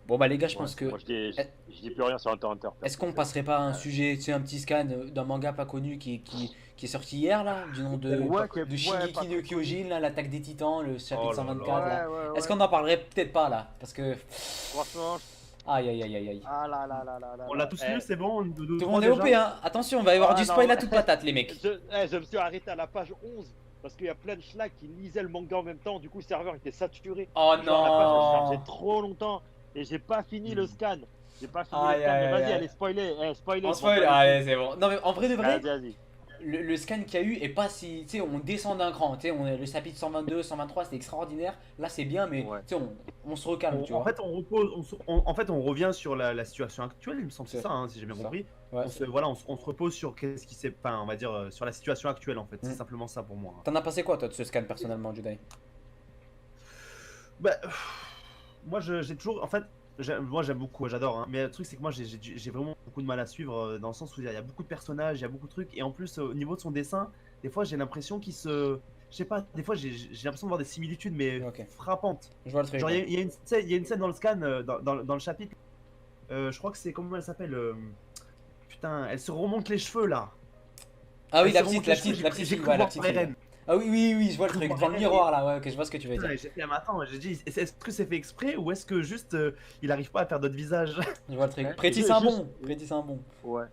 Bon bah les gars, je Ouais, pense que... moi je dis plus rien sur Hunter x Hunter. Est-ce qu'on Perso. passerait pas à un sujet, tu sais, un petit scan d'un manga pas connu qui est sorti hier là, du nom Ouais, de ouais, pas Shingeki no très connu. Kyojin, là, l'attaque des titans, le chapitre Oh là 124 là. là. Ouais, ouais, Est-ce ouais. qu'on en parlerait peut-être pas là? Parce que... Franchement, Aïe aïe aïe aïe aïe. ah là là là là là On l'a là. tous lu, c'est bon, nous Tout le trois monde est déjà. OP hein, attention, on va y avoir Ah du spoil non, à toute patate les mecs. je me suis arrêté à la page 11 parce qu'il y a plein de schlags qui lisaient le manga en même temps. Du coup, le serveur était saturé. Oh Genre, la page elle chargeait non. trop longtemps et j'ai pas fini le scan. J'ai pas fini Aïe, le scan. aïe, Mais aïe, vas-y, aïe. allez, spoiler. Spoiler. On spoil, allez c'est bon. Non mais en vrai de vrai, Vas-y, vas-y. le scan qu'il y a eu est pas si... Tu sais, on descend d'un cran, tu sais, le chapitre 122, 123 c'était extraordinaire. Là c'est bien mais Ouais. tu sais, on se recalme, tu En vois. fait, on repose, en fait, on revient sur la situation actuelle, il me semble que c'est C'est ça, hein, si j'ai bien ça. compris. Ouais, Voilà, on se repose sur qu'est-ce qui s'est, enfin, on va dire, sur la situation actuelle, en fait. C'est Mm. simplement ça pour moi. T'en as pensé quoi toi de ce scan personnellement, Jedi? Bah, moi, j'ai toujours, en fait, moi j'aime beaucoup, j'adore, hein, mais le truc c'est que moi j'ai vraiment beaucoup de mal à suivre dans le sens où il y a beaucoup de personnages, il y a beaucoup de trucs, et en plus au niveau de son dessin, des fois j'ai l'impression qu'il se, je sais pas, des fois j'ai l'impression de voir des similitudes mais Ok. frappantes. Je vois le truc. Genre Ouais. il y a une scène, il y a une scène dans le scan, dans le chapitre, je crois que c'est, comment elle s'appelle, putain, elle se remonte les cheveux là. Ah oui, Elle la se petite, remonte la les cheveux, petite, la petite j'ai fille, cru ouais, la voir petite fille. Eren. Ah oui, oui, oui, je vois le J'ai truc. cru Devant voir le Eren, miroir là, ouais, ok, je vois ce que tu veux putain, dire. et j'ai fait, mais attends, j'ai dit, est-ce que c'est fait exprès ou est-ce que juste il arrive pas à faire d'autres visages? Je vois le truc. Ouais. Prétis Juste- un bon, Prétis un bon. Ouais.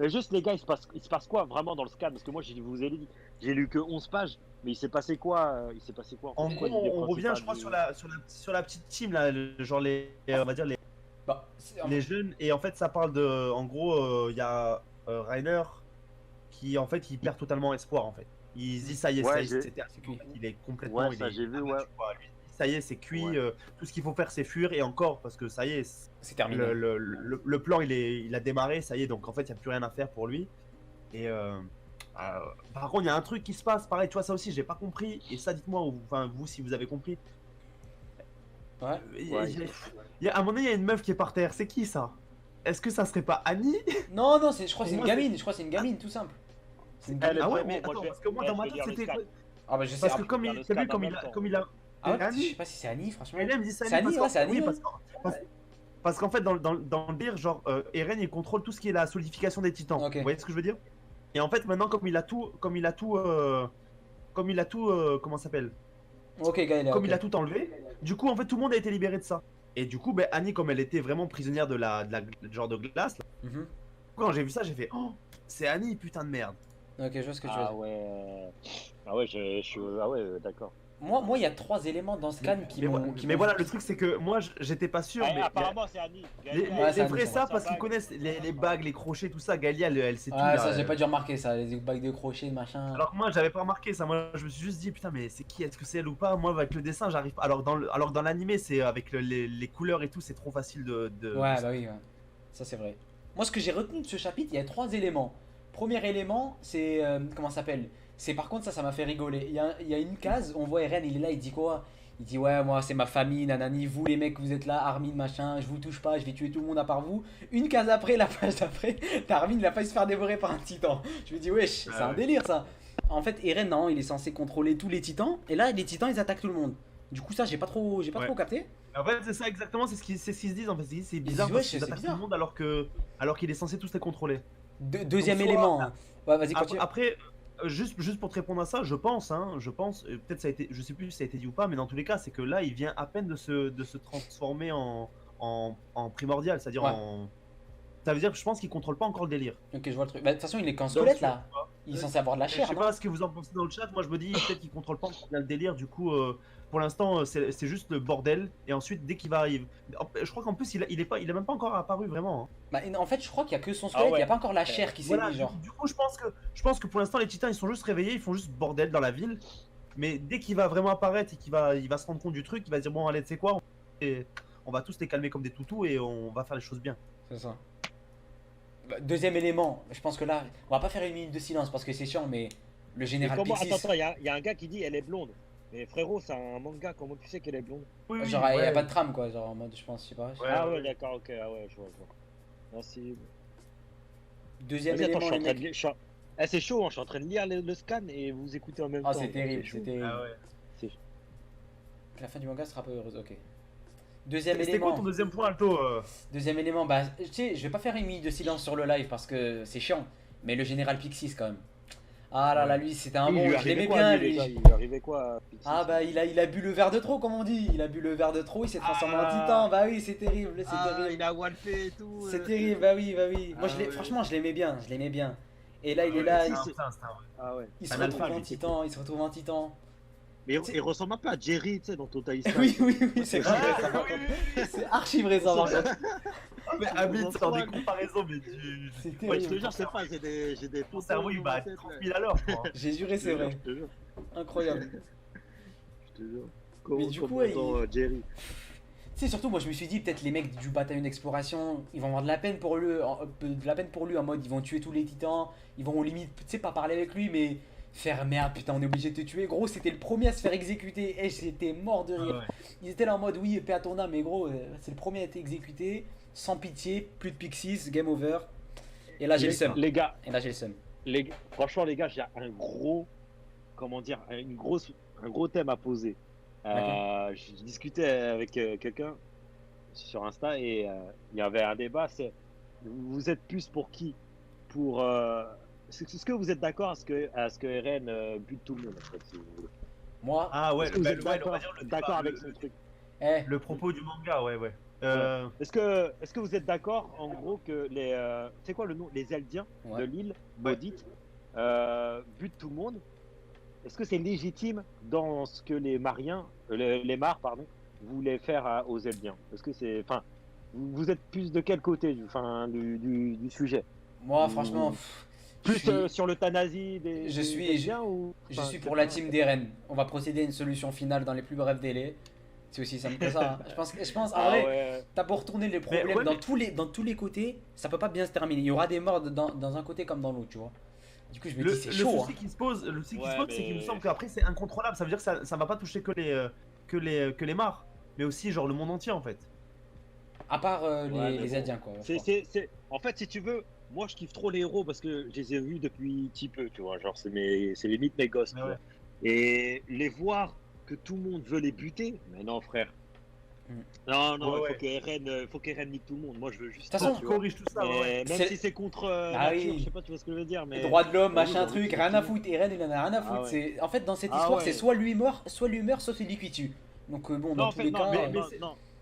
Mais juste, les gars, il se passe quoi vraiment dans le scan? Parce que moi, je vous ai dit, j'ai lu que 11 pages, mais il s'est passé quoi il s'est passé quoi En fait, gros, quoi, l'idée on revient, je principale crois, du- sur la petite team, là, genre on va dire Bah, les jeunes. Et en fait, ça parle de. En gros, il y a Rainer qui, en fait, il perd totalement espoir, en fait. Il se dit, ça y est, Ouais, c'est C'est cuit. il est complètement. Ouais, ça, il est j'ai vu, abattu, ouais. quoi. Lui, il dit, ça y est, c'est cuit. Ouais. Tout ce qu'il faut faire, c'est fuir. Et encore, parce que ça y est, C'est terminé. le plan, il a démarré, ça y est. Donc, en fait, il n'y a plus rien à faire pour lui. Et. Par contre, il y a un truc qui se passe, pareil, tu vois, ça aussi, j'ai pas compris. Et ça, dites-moi, enfin, vous, si vous avez compris. Ouais. Ouais. À un moment donné, il y a une meuf qui est par terre. C'est qui ça? Est-ce que ça serait pas Annie? Non, non, je crois que c'est une Moi, c'est- gamine. Je crois que c'est une gamine, tout simple. C'est une Elle gamine. est Ah ouais, vraiment, mais moi, attends, je vais- parce que moi, ouais, dans je ma vais tête, lire le c'était. scan. Ah bah je sais. Parce que Ah, comme regarde il, le t'as vu, scan en même temps. comme il a. ah ouais, Annie? je sais pas si c'est Annie, franchement. Mais là, il me dit ça. C'est Annie, ouais, c'est Annie. Oui, Ouais. parce qu'en fait, dans le dire, genre, Eren, il contrôle tout ce qui est la solidification des titans. Ok. Vous voyez ce que je veux dire? Et en fait, maintenant, comme il a tout, comment ça s'appelle? Ok, Gaël. Comme il a tout enlevé, du coup, en fait, tout le monde a été libéré de ça. Et du coup, ben, Annie, comme elle était vraiment prisonnière de genre de glace, là, Mhm. quand j'ai vu ça, j'ai fait, oh, c'est Annie, putain de merde. Ok, je vois ce que tu veux Ah dire. ouais. Ah ouais, je suis. Ah ouais, d'accord. Moi, il y a 3 éléments dans ce scan qui m'ont. Mais voilà, le truc, c'est que moi, j'étais pas sûr. Ah, mais apparemment, c'est Annie. les Ouais, ça, vrais ça savent parce qu'ils connaissent les bagues, les crochets, tout ça. Galia, elle sait tout. Ouais, Là, ça, j'ai pas dû remarquer ça. Les bagues de crochet, machin. Alors que moi, j'avais pas remarqué ça. Moi, je me suis juste dit, putain, mais c'est qui? Est-ce que c'est elle ou pas? Moi, avec le dessin, j'arrive pas. Alors, dans l'animé, c'est avec les couleurs et tout, c'est trop facile de. Ouais, bah oui, ouais. Ça c'est vrai. Moi, ce que j'ai retenu de ce chapitre, il y a 3 éléments. Premier élément, c'est. Comment ça s'appelle? C'est par contre, ça m'a fait rigoler. Il y a une case, on voit Eren, il est là, il dit quoi? Il dit ouais, moi c'est ma famille, nanani, vous les mecs, vous êtes là, Armin, machin, je vous touche pas, je vais tuer tout le monde à part vous. Une case après, la page d'après, t'as Armin, il a failli se faire dévorer par un titan. Je me dis wesh, c'est un ouais. délire ça. En fait, Eren, non, il est censé contrôler tous les titans, et là, les titans, ils attaquent tout le monde. Du coup, ça, j'ai pas trop Ouais. capté. En fait, c'est ça exactement, c'est ce qu'ils se disent. En fait, c'est bizarre disent, parce wesh, qu'ils c'est attaquent tout bizarre. le monde alors qu'il est censé tous les contrôler. Deuxième Donc, soit- élément. Hein. Ouais, vas-y, continue. Après, juste pour te répondre à ça, je pense, peut-être ça a été, je sais plus si ça a été dit ou pas, mais dans tous les cas, c'est que là, il vient à peine de se transformer en primordial, c'est-à-dire Ouais. Ça veut dire que je pense qu'il contrôle pas encore le délire. Ok, je vois le truc. Bah, de toute façon, il est qu'en Donc, squelette là. Il est Ouais. censé avoir de la Je chair, sais non? pas ce que vous en pensez dans le chat. Moi, je me dis peut-être qu'il contrôle pas encore bien le délire. Du coup, pour l'instant, c'est juste le bordel. Et ensuite, dès qu'il va arriver, je crois qu'en plus, il est même pas encore apparu vraiment. Hein. Bah, en fait, je crois qu'il y a que son squelette, il ouais. y a pas encore la chair qui s'est Voilà. mise, genre. Du coup, je pense que pour l'instant, les Titans, ils sont juste réveillés, ils font juste bordel dans la ville. Mais dès qu'il va vraiment apparaître et il va se rendre compte du truc, il va se dire bon, allez, tu sais quoi, on va tous les calmer comme des toutous et on va faire les choses bien. C'est ça. Bah, deuxième élément, je pense que là, on va pas faire une minute de silence parce que c'est chiant, mais le Mais général comment... Pixis. Attends, il y a un gars qui dit elle est blonde. Mais frérot, c'est un manga, comment tu sais qu'elle est blonde? Oui, Genre, il y a ouais. pas de trame quoi, genre en mode, je pense, je sais pas. Ouais. Ah ouais, d'accord, ok, ah ouais, je vois. Merci. Deuxième Vas-y, attends, élément, je suis en les train de mecs. lire. Eh, c'est chaud, hein, je suis en train de lire le scan et vous écoutez en même Ah, temps. c'est terrible, chaud. c'est terrible. Ah ouais. C'est- La fin du manga sera pas heureuse, ok. Deuxième C'était quoi élément. ton deuxième point, Alto Deuxième élément, bah, tu sais, je vais pas faire une minute de silence sur le live parce que c'est chiant. Mais le général Pixis, quand même. Ah là là, lui, c'était un Il lui bon. Je arrivait l'aimais quoi, bien, lui, lui. déjà Il lui arrivait quoi à Pixis Ah bah, il a bu le verre de trop, comme on dit. Il a bu le verre de trop, il s'est transformé en Ah. titan. Bah oui, c'est terrible, c'est Ah, terrible. il a one-fait et tout. C'est terrible, bah oui, bah oui. Moi, Ah ouais. franchement, je l'aimais bien, je l'aimais bien. Et là, il est Ouais, là, c'est il, un- c'est un- c'est un- Ah ouais. il se un retrouve alpha, en lui. titan, il se retrouve en titan. Mais il ressemble un peu à Jerry, tu sais, dans Total Sky. Oui, oui, oui, c'est vrai. Ah, ça, par oui, contre. oui, oui. C'est archi vrai, ça, par contre. Ah, mais Hamid sort des comparaisons, mais du. C'est Ouais, je te terrible. jure, c'est pas, j'ai des Ton cerveau, il bat à 30 000 à l'heure, je crois. J'ai juré, c'est vrai. Je te jure, Incroyable. je te jure. Mais du coup, Jerry. Tu sais, surtout, moi je me suis dit, peut-être les mecs du bataillon d'exploration, ils vont avoir de la peine pour lui, en mode ils vont tuer tous les titans, ils vont limite, tu sais, pas parler avec lui, mais faire merde, putain, on est obligé de te tuer. Gros, c'était le premier à se faire exécuter, et j'étais mort de rire. Ils étaient là en mode, oui, paix à ton âme, mais gros, c'est le premier à être exécuté, sans pitié, plus de Pixies, game over. Et là, j'ai le seum. Les gars, Et là, j'ai le seum. franchement, les gars, j'ai un gros, comment dire, un gros thème à poser. Je discutais avec quelqu'un sur Insta et il y avait un débat. C'est vous êtes plus pour qui? Pour est-ce que vous êtes d'accord à ce que RN bute tout le monde en fait, si vous voulez. Moi, Ah ouais, Est-ce que vous êtes on d'accord, va dire le d'accord débat, avec ce truc? eh, le propos du manga, ouais. Est-ce que vous êtes d'accord en gros que les c'est quoi le nom, les Eldiens Ouais. de l'île maudite butent tout le monde? Est-ce que c'est légitime dans ce que les Mariens, les Mars, pardon, voulaient faire aux Eldiens? Est-ce que c'est, enfin, vous êtes plus de quel côté du sujet? moi, franchement, Plus je suis- sur l'euthanasie des je suis- Eldiens ou Je enfin, suis c'est pour la pas- team des Rennes. On va procéder à une solution finale dans les plus brefs délais. C'est aussi simple que ça. Hein. Je pense, en Ah vrai, ouais. t'as beau retourner les problèmes ouais, dans tous les côtés, ça peut pas bien se terminer. Il y aura des morts dans un côté comme dans l'autre, tu vois. Du coup, je me Le dis, c'est chaud. souci qui se pose, c'est Ouais, qu'il me mais- semble qu'après c'est incontrôlable. Ça veut dire que ça va pas toucher que les Mars, mais aussi genre le monde entier en fait. À part Ouais, mais les bon. Indiens, quoi. je crois. En fait, si tu veux, moi je kiffe trop les héros parce que je les ai vus depuis petit peu, tu vois. Genre, c'est limite mes gosses, Mais tu ouais. vois. Et les voir que tout le monde veut les buter, mais non, frère. Mm. Non, Ouais, faut qu'Eren nique tout le monde. Moi, je veux juste. De toute façon, ça, Tu tu vois. corriges tout ça, Mais ouais. même C'est- si c'est contre Ah nature, oui. je sais pas, tu vois ce que je veux dire. Mais Les droits de l'homme, Ouais, machin oui, truc, oui, rien à oui. foutre. Eren, il en a rien à foutre. Ah ouais. En fait, dans cette Ah histoire, ouais. c'est soit lui meurt, soit c'est lui qui tue. Donc, bon, Non, dans en tous fait, les non, cas. mais-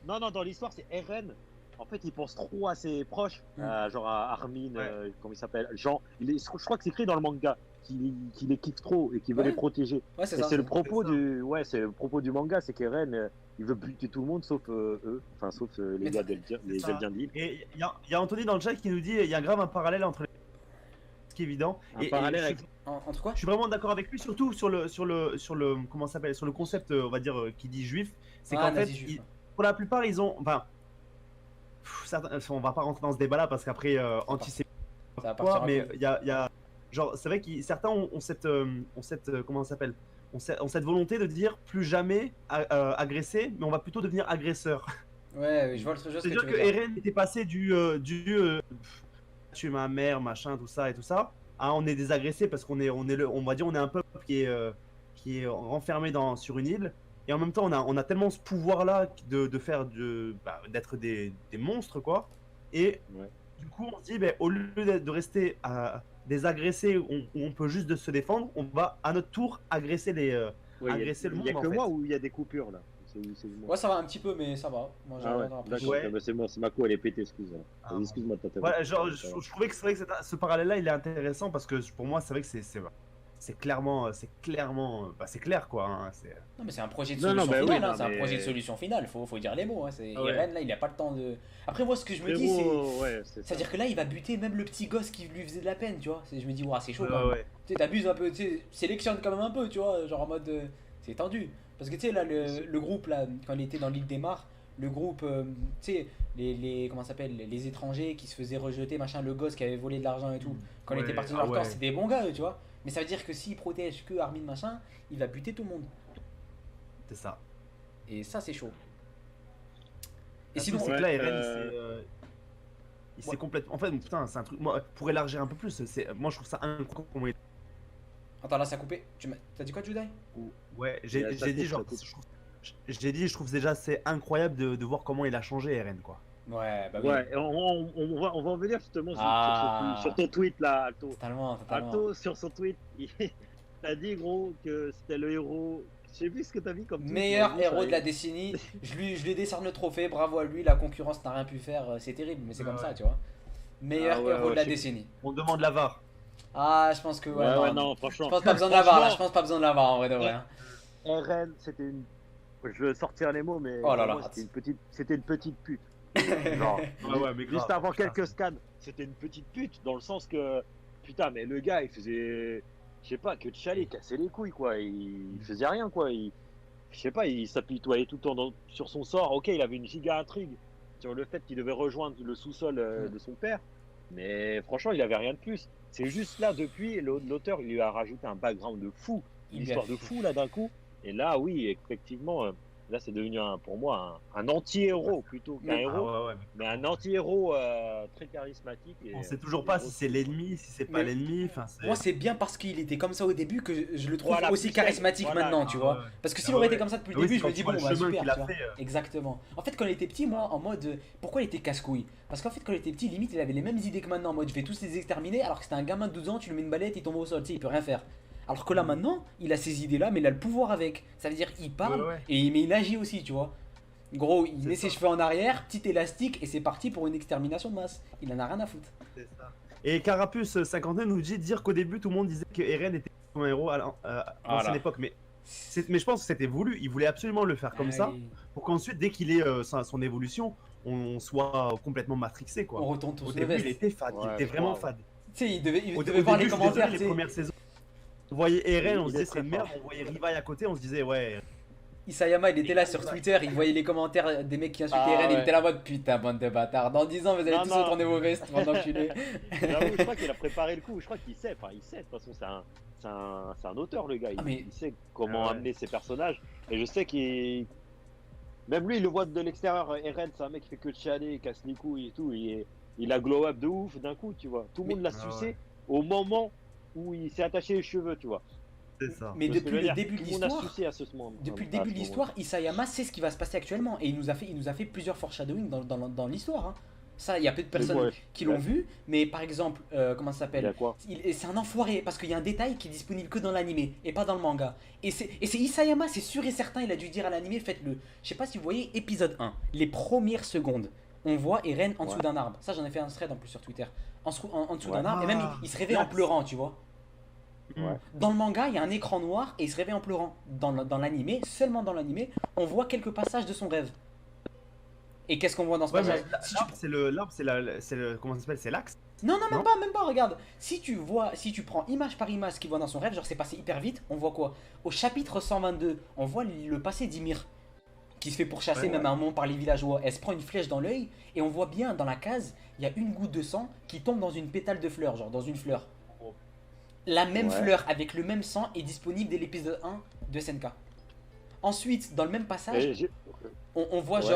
non, dans l'histoire, c'est Eren. En fait, il pense trop à ses proches, Mm. genre à Armin, Ouais. comment il s'appelle, Jean. Je crois que c'est écrit dans le manga qu'il les kiffe trop et qu'il veut Ouais. les protéger. Ouais, c'est Et ça. c'est le propos C'est ça. c'est le propos du manga, c'est qu'Eren, il veut buter tout le monde sauf eux, enfin sauf Mais les gars d'Eldiens, les ça. Eldiens d'île. Et il y a Anthony dans le chat qui nous dit il y a grave un parallèle entre les. Ce qui est évident. Un parallèle je, avec- Entre quoi? je suis vraiment d'accord avec lui, surtout sur le comment ça s'appelle, sur le concept, on va dire, qui dit juif. C'est Ah, qu'en fait, nazi juif, ouais. pour la plupart, ils ont. Enfin, on va pas rentrer dans ce débat-là parce qu'après, antisémitisme. Ça va partir un Mais peu. il y a. Genre, c'est vrai que certains ont cette comment ça s'appelle, ont cette volonté de dire plus jamais agresser, mais on va plutôt devenir agresseur. Ouais, je vois ce que tu C'est-à-dire veux que dire. Eren était passé tuer ma mère, machin, tout ça, à on est des agressés parce on va dire, on est un peuple qui est renfermé sur une île. Et en même temps, on a tellement ce pouvoir-là de faire d'être des monstres, quoi. Et Ouais. du coup, on se dit, ben, au lieu de rester des agressés où on peut juste se défendre, on va à notre tour agresser Ouais, agresser le il y a monde, que en fait. moi où il y a des coupures là. C'est moi. Ouais, ça va un petit peu, mais ça va. Moi, Ah ouais, j'arrive après. d'accord, Ouais. bah, c'est moi, c'est ma co, elle est pétée, excuse-moi. Ah, Vas-y, excuse-moi, t'as Ouais, genre, je trouvais que c'est vrai que ce parallèle-là, il est intéressant parce que pour moi, c'est vrai que c'est clairement, c'est clair, quoi. Hein, Non, mais c'est un projet de Non, non, solution bah oui, finale. Hein, non, c'est un mais- projet de solution finale. Faut dire les mots. Hein. Ah ouais. Eren, là, il a pas le temps de. Après, moi, ce que je me dis, c'est. Frérot, ouais, c'est ça. C'est-à-dire que là, il va buter même le petit gosse qui lui faisait de la peine, tu vois. Je me dis, ouah, c'est chaud Ouais, quand même. ouais. Tu sais, t'abuses un peu, tu sais, sélectionne quand même un peu, tu vois. Genre en mode. C'est tendu. Parce que tu sais, là, le groupe, là, quand il était dans l'île des Mars, le groupe, tu sais, comment ça s'appelle, les étrangers qui se faisaient rejeter, machin, le gosse qui avait volé de l'argent et tout. Quand il Ouais, était parti dans ah leur camp, ouais. c'est des bons gars, eux, tu vois. Mais ça veut dire que s'il protège que Armin, machin, il va buter tout le monde. C'est ça. Et ça, c'est chaud. Et Et sinon, c'est Ouais, que là, Eren, il Ouais. s'est complètement. En fait, putain, c'est un truc. Moi, pour élargir un peu plus, moi, je trouve ça incroyable comment attends, là, ça a coupé. T'as dit quoi, Judai? Ouais, Ça j'ai coupe, dit ça genre. coupe. J'ai dit, je trouve déjà c'est incroyable de voir comment il a changé Eren quoi. Ouais, bah oui. Ouais, et on va en venir justement Ah. sur ton tweet là, Alto. Totalement. Alto, sur son tweet, t'as dit gros que c'était le héros. Je sais plus ce que t'as dit comme tweet. Meilleur mais gros, héros ça- de la décennie. Je lui décerne le trophée, bravo à lui. La concurrence n'a rien pu faire, c'est terrible, mais c'est comme Ouais. ça, tu vois. Meilleur Ah ouais, héros de ouais, la je sais- décennie. On demande la VAR. Ah, je pense que ouais, Ouais, non. non, Je franchement. pense pas besoin de la VAR là, je Franchement, pense pas besoin de la VAR en vrai de vrai. hein. Eren, c'était une. Je vais sortir les mots, mais Oh là pour là. moi, c'était une petite pute. Genre, Ouais, mais juste grave, avant putain. quelques scans, c'était une petite pute dans le sens que putain, mais le gars, il faisait, je sais pas, que de chialer, casser les couilles quoi. Il faisait rien quoi. Je sais pas, il s'apitoyait tout le temps sur son sort. Ok, il avait une giga intrigue sur le fait qu'il devait rejoindre le sous-sol de son père, mais franchement, il avait rien de plus. C'est juste là depuis, l'auteur, il lui a rajouté un background de fou, une Il lui a histoire de fait- fou là d'un coup. Et là, oui, effectivement, là, c'est devenu pour moi un anti-héros plutôt qu'un Mais- Ah héros, ouais, ouais. mais un anti-héros très charismatique. Et, On sait toujours pas si c'est l'ennemi, si c'est pas Mais- l'ennemi. Enfin, c'est. Moi, c'est bien parce qu'il était comme ça au début que je le trouve Voilà, aussi plus charismatique voilà. maintenant, tu Ah vois. ouais. Parce que Ah s'il aurait ouais. été comme ça depuis le Oui, début, c'est je me quand dis tu vois bon, le bah chemin super, qu'il a tu vois. fait. Exactement. En fait, quand il était petit, moi, en mode, pourquoi il était casse-couille? Parce qu'en fait, quand il était petit, limite, il avait les mêmes idées que maintenant, en mode, je vais tous les exterminer, alors que c'était un gamin de 12 ans, tu lui mets une balette, il tombe au sol, tu sais, il peut rien faire. Alors que là, maintenant, il a ces idées-là, mais il a le pouvoir avec. Ça veut dire, il parle, Ouais, ouais. mais il agit aussi, tu vois. Gros, il C'est met ses ça. cheveux en arrière, petit élastique, et c'est parti pour une extermination de masse. Il en a rien à foutre. C'est ça. Et Carapuce 59 nous dit dire qu'au début tout le monde disait que Eren était un héros à l'ancienne Voilà. époque, mais mais je pense que c'était voulu. Il voulait absolument le faire comme ça pour qu'ensuite dès qu'il ait son évolution, on soit complètement matrixé On quoi. retourne Au tous le début il veste. était fade, Ouais, il était je vraiment crois, fade. Tu sais, il Au devait voir début, les je suis commentaires, désolé, tu les sais. premières saisons. On voyait Eren, on Il se est disait très c'est merde, fort. on voyait Rivaille à côté, on se disait ouais. Isayama, il était là sur Twitter, il voyait les commentaires des mecs qui insultaient Ah, Eren, il ouais. était là en mode putain, bande de bâtards. Dans 10 ans, vous allez Non, tous non. retourner vos vestes, pendant enculé. J'avoue, je crois qu'il a préparé le coup. Je crois qu'il sait. Enfin, il sait. De toute façon, c'est un auteur, le gars. Ah, mais- Il sait comment Ah ouais. amener ses personnages. Et je sais qu'il. Même lui, il le voit de l'extérieur. Eren, c'est un mec qui fait que chialer, il casse les couilles et tout. Il a glow up de ouf d'un coup, tu vois. Tout le monde l'a Ah sucé ouais. au moment où il s'est attaché les cheveux, tu vois. C'est ça. Mais Tu vois ce que je depuis veux le dire début de Tout le monde a l'histoire, sucé à ce moment. depuis le à début ce de l'histoire, Isayama sait ce qui va se passer actuellement. Et il nous a fait plusieurs foreshadowing dans l'histoire. hein. Ça, il y a peu de personnes ouais, qui l'ont ouais. vu, mais par exemple, comment ça Il a s'appelle quoi C'est un enfoiré parce qu'il y a un détail qui est disponible que dans l'animé et pas dans le manga. Et c'est Isayama, c'est sûr et certain, il a dû dire à l'animé faites-le. Je sais pas si vous voyez épisode 1, les premières secondes, on voit Eren en dessous Ouais. d'un arbre. Ça, j'en ai fait un thread en plus sur Twitter. En dessous Ouais. d'un arbre, et même il se réveille en Relax. pleurant, tu vois. Ouais. Dans le manga, il y a un écran noir et il se réveille en pleurant. Dans l'animé, seulement dans l'animé, on voit quelques passages de son rêve. Et qu'est-ce qu'on voit dans ce Ouais, passage mais Si tu- l'arbre, c'est le comment ça s'appelle, c'est l'axe. Non, non, Non même pas, regarde. Si tu prends image par image ce qu'il voit dans son rêve, genre c'est passé hyper vite, on voit quoi? Au chapitre 122, on voit le passé d'Ymir, qui se fait pourchasser Ouais, même à un moment par les villageois. Elle se prend une flèche dans l'œil, et on voit bien dans la case, il y a une goutte de sang qui tombe dans une pétale de fleur, genre dans une fleur. La même Ouais. fleur avec le même sang est disponible dès l'épisode 1 de SNK. Ensuite, dans le même passage, Et j'ai- on voit Ouais.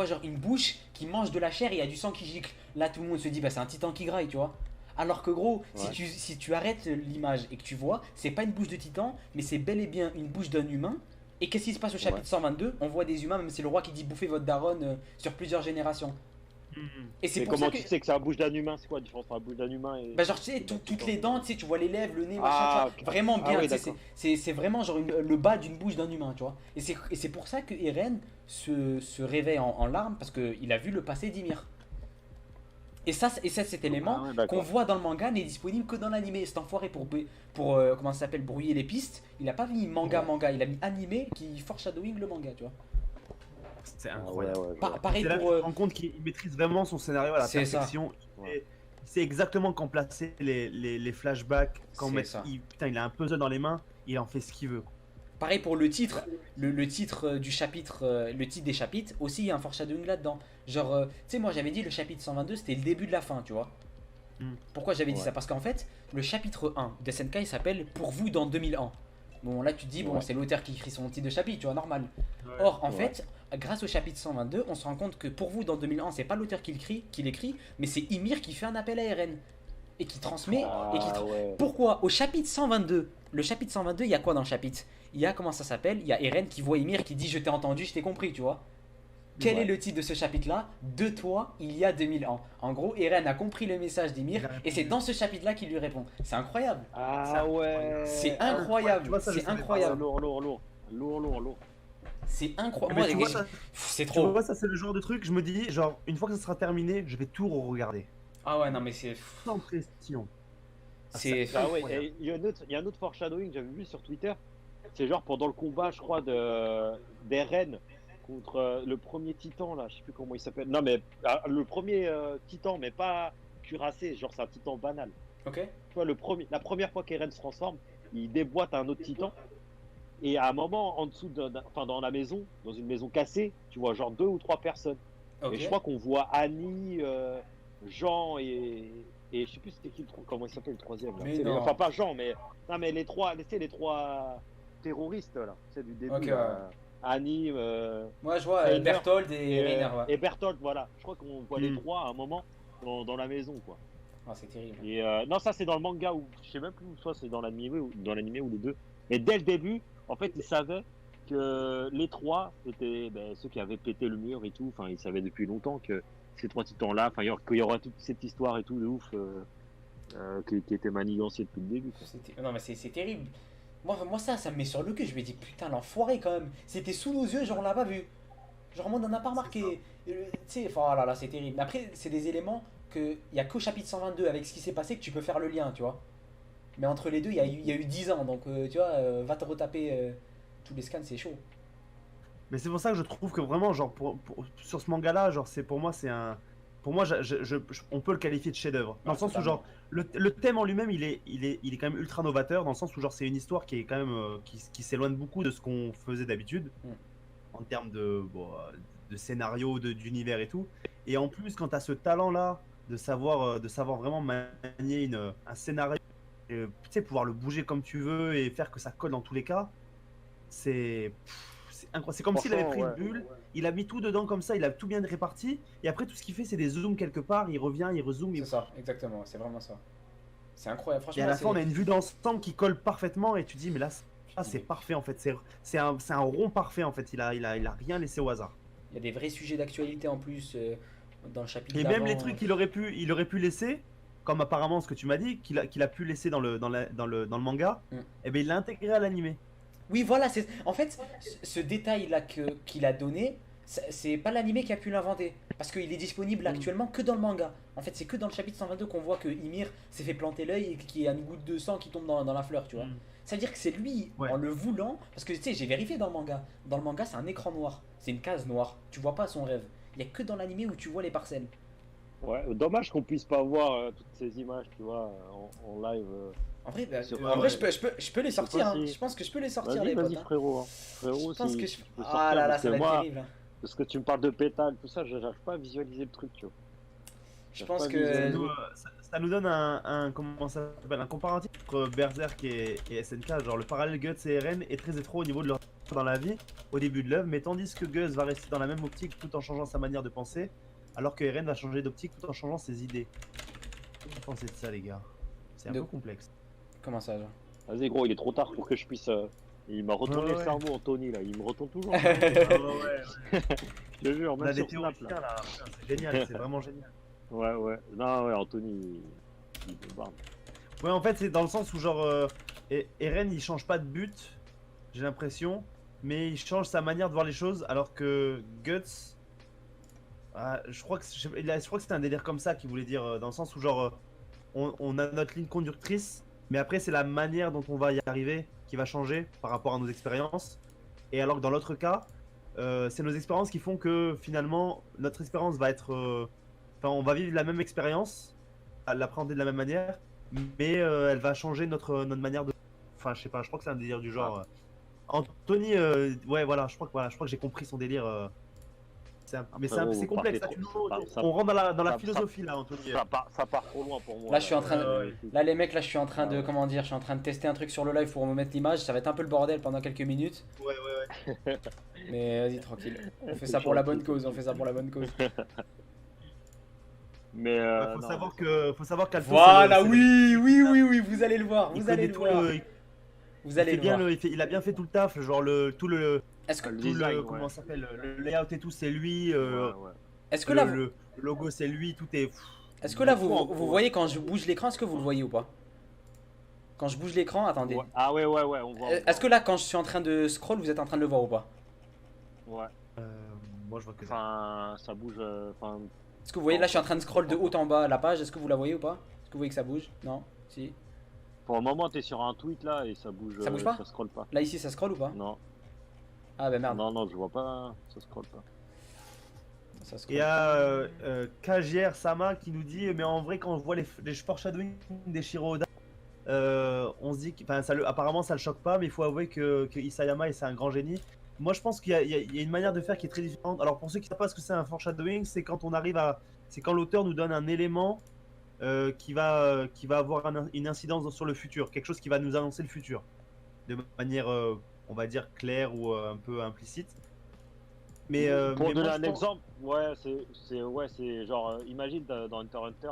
genre une bouche qui mange de la chair et il y a du sang qui gicle. Là, tout le monde se dit, bah c'est un titan qui graille, tu vois. Alors que gros, Ouais. si tu arrêtes l'image et que tu vois, c'est pas une bouche de titan, mais c'est bel et bien une bouche d'un humain. Et qu'est-ce qui se passe au chapitre Ouais. 122? On voit des humains, même c'est le roi qui dit bouffer votre daronne sur plusieurs générations. Et c'est Mais pour comment ça que. tu sais que c'est la bouche d'un humain? C'est quoi la différence entre la bouche d'un humain et. Bah genre tu sais, toutes les dents, tu sais, tu vois les lèvres, le nez, machin, Ah, tu vois, vraiment ah bien, oui, tu sais, d'accord. c'est vraiment genre le bas d'une bouche d'un humain, tu vois. Et c'est pour ça que Eren se réveille en larmes, parce qu'il a vu le passé d'Ymir. Et ça, cet élément Ah ouais, d'accord. qu'on voit dans le manga n'est disponible que dans l'animé. C'est enfoiré pour comment ça s'appelle, brouiller les pistes. Il a pas mis manga, il a mis animé qui foreshadowing le manga, tu vois. C'est Ah, ouais, incroyable. ouais, je vois. Pareil C'est là que pour... tu te rends compte qu'il maîtrise vraiment son scénario à la C'est ça. perfection. Ouais. Il sait exactement quand placer les flashbacks, quand C'est mettre. ça. Putain, il a un puzzle dans les mains, il en fait ce qu'il veut. Pareil pour le titre, le titre du chapitre, le titre des chapitres, aussi il y a un foreshadowing là-dedans. Genre, tu sais, moi j'avais dit le chapitre 122 c'était le début de la fin, tu vois. Mm. Pourquoi j'avais dit Ouais. ça? Parce qu'en fait, le chapitre 1 de SNK il s'appelle Pour vous dans 2000 ans. Bon, là tu te dis, bon, Ouais. c'est l'auteur qui écrit son titre de chapitre, tu vois, normal. Or, en Ouais. fait, grâce au chapitre 122, on se rend compte que Pour vous dans 2000 ans, c'est pas l'auteur qui l'écrit, mais c'est Ymir qui fait un appel à Eren. Et qui transmet. Ah, et qui ouais. Pourquoi? Au chapitre 122, le chapitre 122, il y a quoi dans le chapitre? il y a, comment ça s'appelle, il y a Eren qui voit Ymir qui dit je t'ai entendu, je t'ai compris, tu vois. Quel est le titre de ce chapitre-là? De toi, il y a 2000 ans. En gros, Eren a compris le message d'Ymir et c'est dans ce chapitre-là qu'il lui répond. C'est incroyable. Ah ouais. C'est incroyable. Tu vois, ça, je C'est savais pas. incroyable. Lourd. C'est incroyable. Mais tu vois, C'est tu trop. vois, ça c'est le genre de truc, je me dis, genre, une fois que ça sera terminé, je vais tout re-regarder. Ah ouais, non, mais c'est. Sans pression. C'est. Ah ouais, incroyable. et il y a un autre foreshadowing que j'avais vu sur Twitter. C'est genre pendant le combat, je crois, d'Eren contre le premier titan, là, je sais plus comment il s'appelle. Non, mais le premier titan, mais pas cuirassé, genre c'est un titan banal. Ok. Tu vois, la première fois qu'Eren se transforme, il déboîte un autre titan. Et à un moment, en dessous, enfin dans la maison, dans une maison cassée, tu vois genre 2 ou 3 personnes. Ok. Et je crois qu'on voit Annie, Jean et je sais plus c'était qui comment il s'appelle le troisième. Là. Mais C'est non. enfin pas Jean, mais non mais les trois terroristes là, c'est du début. Ok, là. Annie, Moi, je vois Rainer Berthold et Rainer. Ouais. et Bertolt, voilà. Je crois qu'on voit les Mm. trois à un moment dans la maison quoi. Ah, c'est terrible. Et non, ça c'est dans le manga ou je sais même plus où soit c'est dans l'animé ou les deux. Et dès le début, en fait, ils savaient que les trois c'était ceux qui avaient pété le mur et tout. Enfin, ils savaient depuis longtemps que ces trois titans-là, enfin, qu'il y aura toute cette histoire et tout de ouf qui était manigancée depuis le début. Quoi. Non, mais c'est terrible. Moi ça me met sur le cul. Je me dis, putain, l'enfoiré quand même. C'était sous nos yeux, genre on l'a pas vu. Genre, moi, on n'en a pas remarqué. Tu sais, enfin, oh là là, c'est terrible. Mais après, c'est des éléments il n'y a qu'au chapitre 122 avec ce qui s'est passé que tu peux faire le lien, tu vois. Mais entre les deux, il y a eu 10 ans. Donc, tu vois, va te retaper tous les scans, c'est chaud. Mais c'est pour ça que je trouve que vraiment, genre, sur ce manga-là, genre, pour moi, c'est un. Pour moi, on peut le qualifier de chef-d'œuvre. Dans Ouais, le sens où, totalement. genre, le thème en lui-même, il est quand même ultra novateur. Dans le sens où, genre, c'est une histoire qui est quand même. Qui s'éloigne beaucoup de ce qu'on faisait d'habitude. Mm. En termes de scénario, d'univers et tout. Et en plus, quand tu as ce talent-là, de savoir vraiment manier un scénario, tu sais, pouvoir le bouger comme tu veux et faire que ça colle dans tous les cas, c'est incroyable. C'est comme s'il avait pris Franchement, une bulle, il a mis tout dedans comme ça, il a tout bien réparti, et après tout ce qu'il fait, c'est des zooms quelque part, il revient, il rezoome, C'est ça, exactement. C'est vraiment ça. C'est incroyable. et Franchement, à la fin, on a une vue d'ensemble qui colle parfaitement, et tu dis, mais là, c'est parfait en fait, c'est un rond parfait en fait, il a rien laissé au hasard. il y a des vrais sujets d'actualité en plus dans le chapitre Et d'avant. même les trucs qu'il aurait pu laisser, comme apparemment ce que tu m'as dit, qu'il a pu laisser dans le manga, Mm. et ben il l'a intégré à l'animé. Oui, voilà, en fait, ce détail-là qu'il a donné, c'est pas l'animé qui a pu l'inventer. Parce qu'il est disponible actuellement que dans le manga. En fait, c'est que dans le chapitre 122 qu'on voit que Ymir s'est fait planter l'œil et qu'il y a une goutte de sang qui tombe dans la fleur, tu vois. Mm. Ça veut dire que c'est lui, Ouais. en le voulant, parce que tu sais, j'ai vérifié dans le manga. Dans le manga, c'est un écran noir, c'est une case noire. Tu vois pas son rêve. Il y a que dans l'animé où tu vois les parcelles. Ouais, dommage qu'on puisse pas voir toutes ces images, tu vois, en live. En vrai, bah, Sur- en vrai, ouais. je peux les sortir. pas Hein. si- Je pense que je peux les sortir, Vas-y, les potes. vas-y, Hein. frérot. Hein. Frérot, Je pense si que tu peux Ah sortir, là là, parce ça que va être moi, terrible. Hein. parce que tu me parles de pétale, tout ça, j'arrive pas à visualiser le truc, tu vois. Je pense pas que. visualisé. Ça nous donne un comparatif entre Berserk et SNK. Genre le parallèle Guts et Eren est très étroit au niveau de leur dans la vie au début de l'œuvre, mais tandis que Guts va rester dans la même optique tout en changeant sa manière de penser, alors que Eren va changer d'optique tout en changeant ses idées. Qu'est-ce que vous pensez de ça, les gars? C'est un De- peu complexe. Comment ça, genre Vas-y, gros, il est trop tard pour que je puisse. Il m'a retourné Ouais, le ouais. cerveau, Anthony, là. Il me retourne toujours. Ouais. Je te jure, On a même des sur Snap, théoriciens là. là, putain, c'est génial, c'est vraiment génial. Ouais. Non, ouais, Anthony, il bombarde. Ouais, en fait, c'est dans le sens où, genre, Eren il change pas de but, j'ai l'impression, mais il change sa manière de voir les choses, alors que Guts, je crois que c'était un délire comme ça qu'il voulait dire, dans le sens où, genre, on a notre ligne conductrice, mais après, c'est la manière dont on va y arriver qui va changer par rapport à nos expériences. Et alors que dans l'autre cas, c'est nos expériences qui font que finalement, notre expérience va être. Enfin, on va vivre la même expérience, à l'appréhender de la même manière, mais elle va changer notre manière de. Enfin, je sais pas, je crois que c'est un délire du genre. Anthony, ouais, voilà, je crois que j'ai compris son délire. Mais Frérot, c'est vous complexe. partez trop- On rentre dans la ça- philosophie là, Anthony. Ça part trop loin pour moi. Là, je suis en train de. Ouais. Là, les mecs, là, je suis en train de. Ouais. Comment dire? Je suis en train de tester un truc sur le live pour me mettre l'image. Ça va être un peu le bordel pendant quelques minutes. Ouais. Mais vas-y, tranquille. On fait C'est ça pour la gentil. bonne cause. On fait ça pour la bonne cause. Mais. Faut non, savoir qu'Alto. Voilà, oui. Vous allez le voir. il Vous allez connaît le tout voir. Vous allez le voir. Il a bien fait tout le taf, genre Est-ce que, Le tout design, le, comment ouais. ça s'appelle, le layout et tout, c'est lui. Ouais, ouais. est-ce que là, vous, Le logo, c'est lui, tout est. est-ce que là vous, Fou, en vous gros, voyez quand je bouge l'écran, est-ce que vous le voyez ou pas? Quand je bouge l'écran, attendez. Ouais. Ah ouais, ouais, ouais, on voit. Est-ce que là, quand je suis en train de scroll, vous êtes en train de le voir ou pas? Ouais. Euh, moi, je vois que ça. Enfin, ça bouge. Enfin, Est-ce que vous voyez là, je suis en train de scroll de haut en bas la page, est-ce que vous la voyez ou pas? Est-ce que vous voyez que ça bouge? Non? Si? pour le moment, t'es sur un tweet là et ça bouge. Ça bouge pas? Ça scrolle pas. Là, ici, ça scroll ou pas? Non. Ah bah merde. Non, non, je vois pas. Ça scrolle pas. Ça Il y a KGR Sama qui nous dit mais en vrai quand on voit les foreshadowing des Shiro Oda, on se dit que apparemment ça le choque pas, mais il faut avouer que Isayama c'est un grand génie. Moi je pense qu'il y a une manière de faire qui est très différente. Alors pour ceux qui ne savent pas ce que c'est un foreshadowing, c'est quand on arrive à, c'est quand l'auteur nous donne un élément qui va avoir une incidence sur le futur, quelque chose qui va nous annoncer le futur de manière on va dire claire ou un peu implicite. Mais, Pour mais donner moi, un exemple, ouais, c'est genre, imagine dans Hunter x Hunter,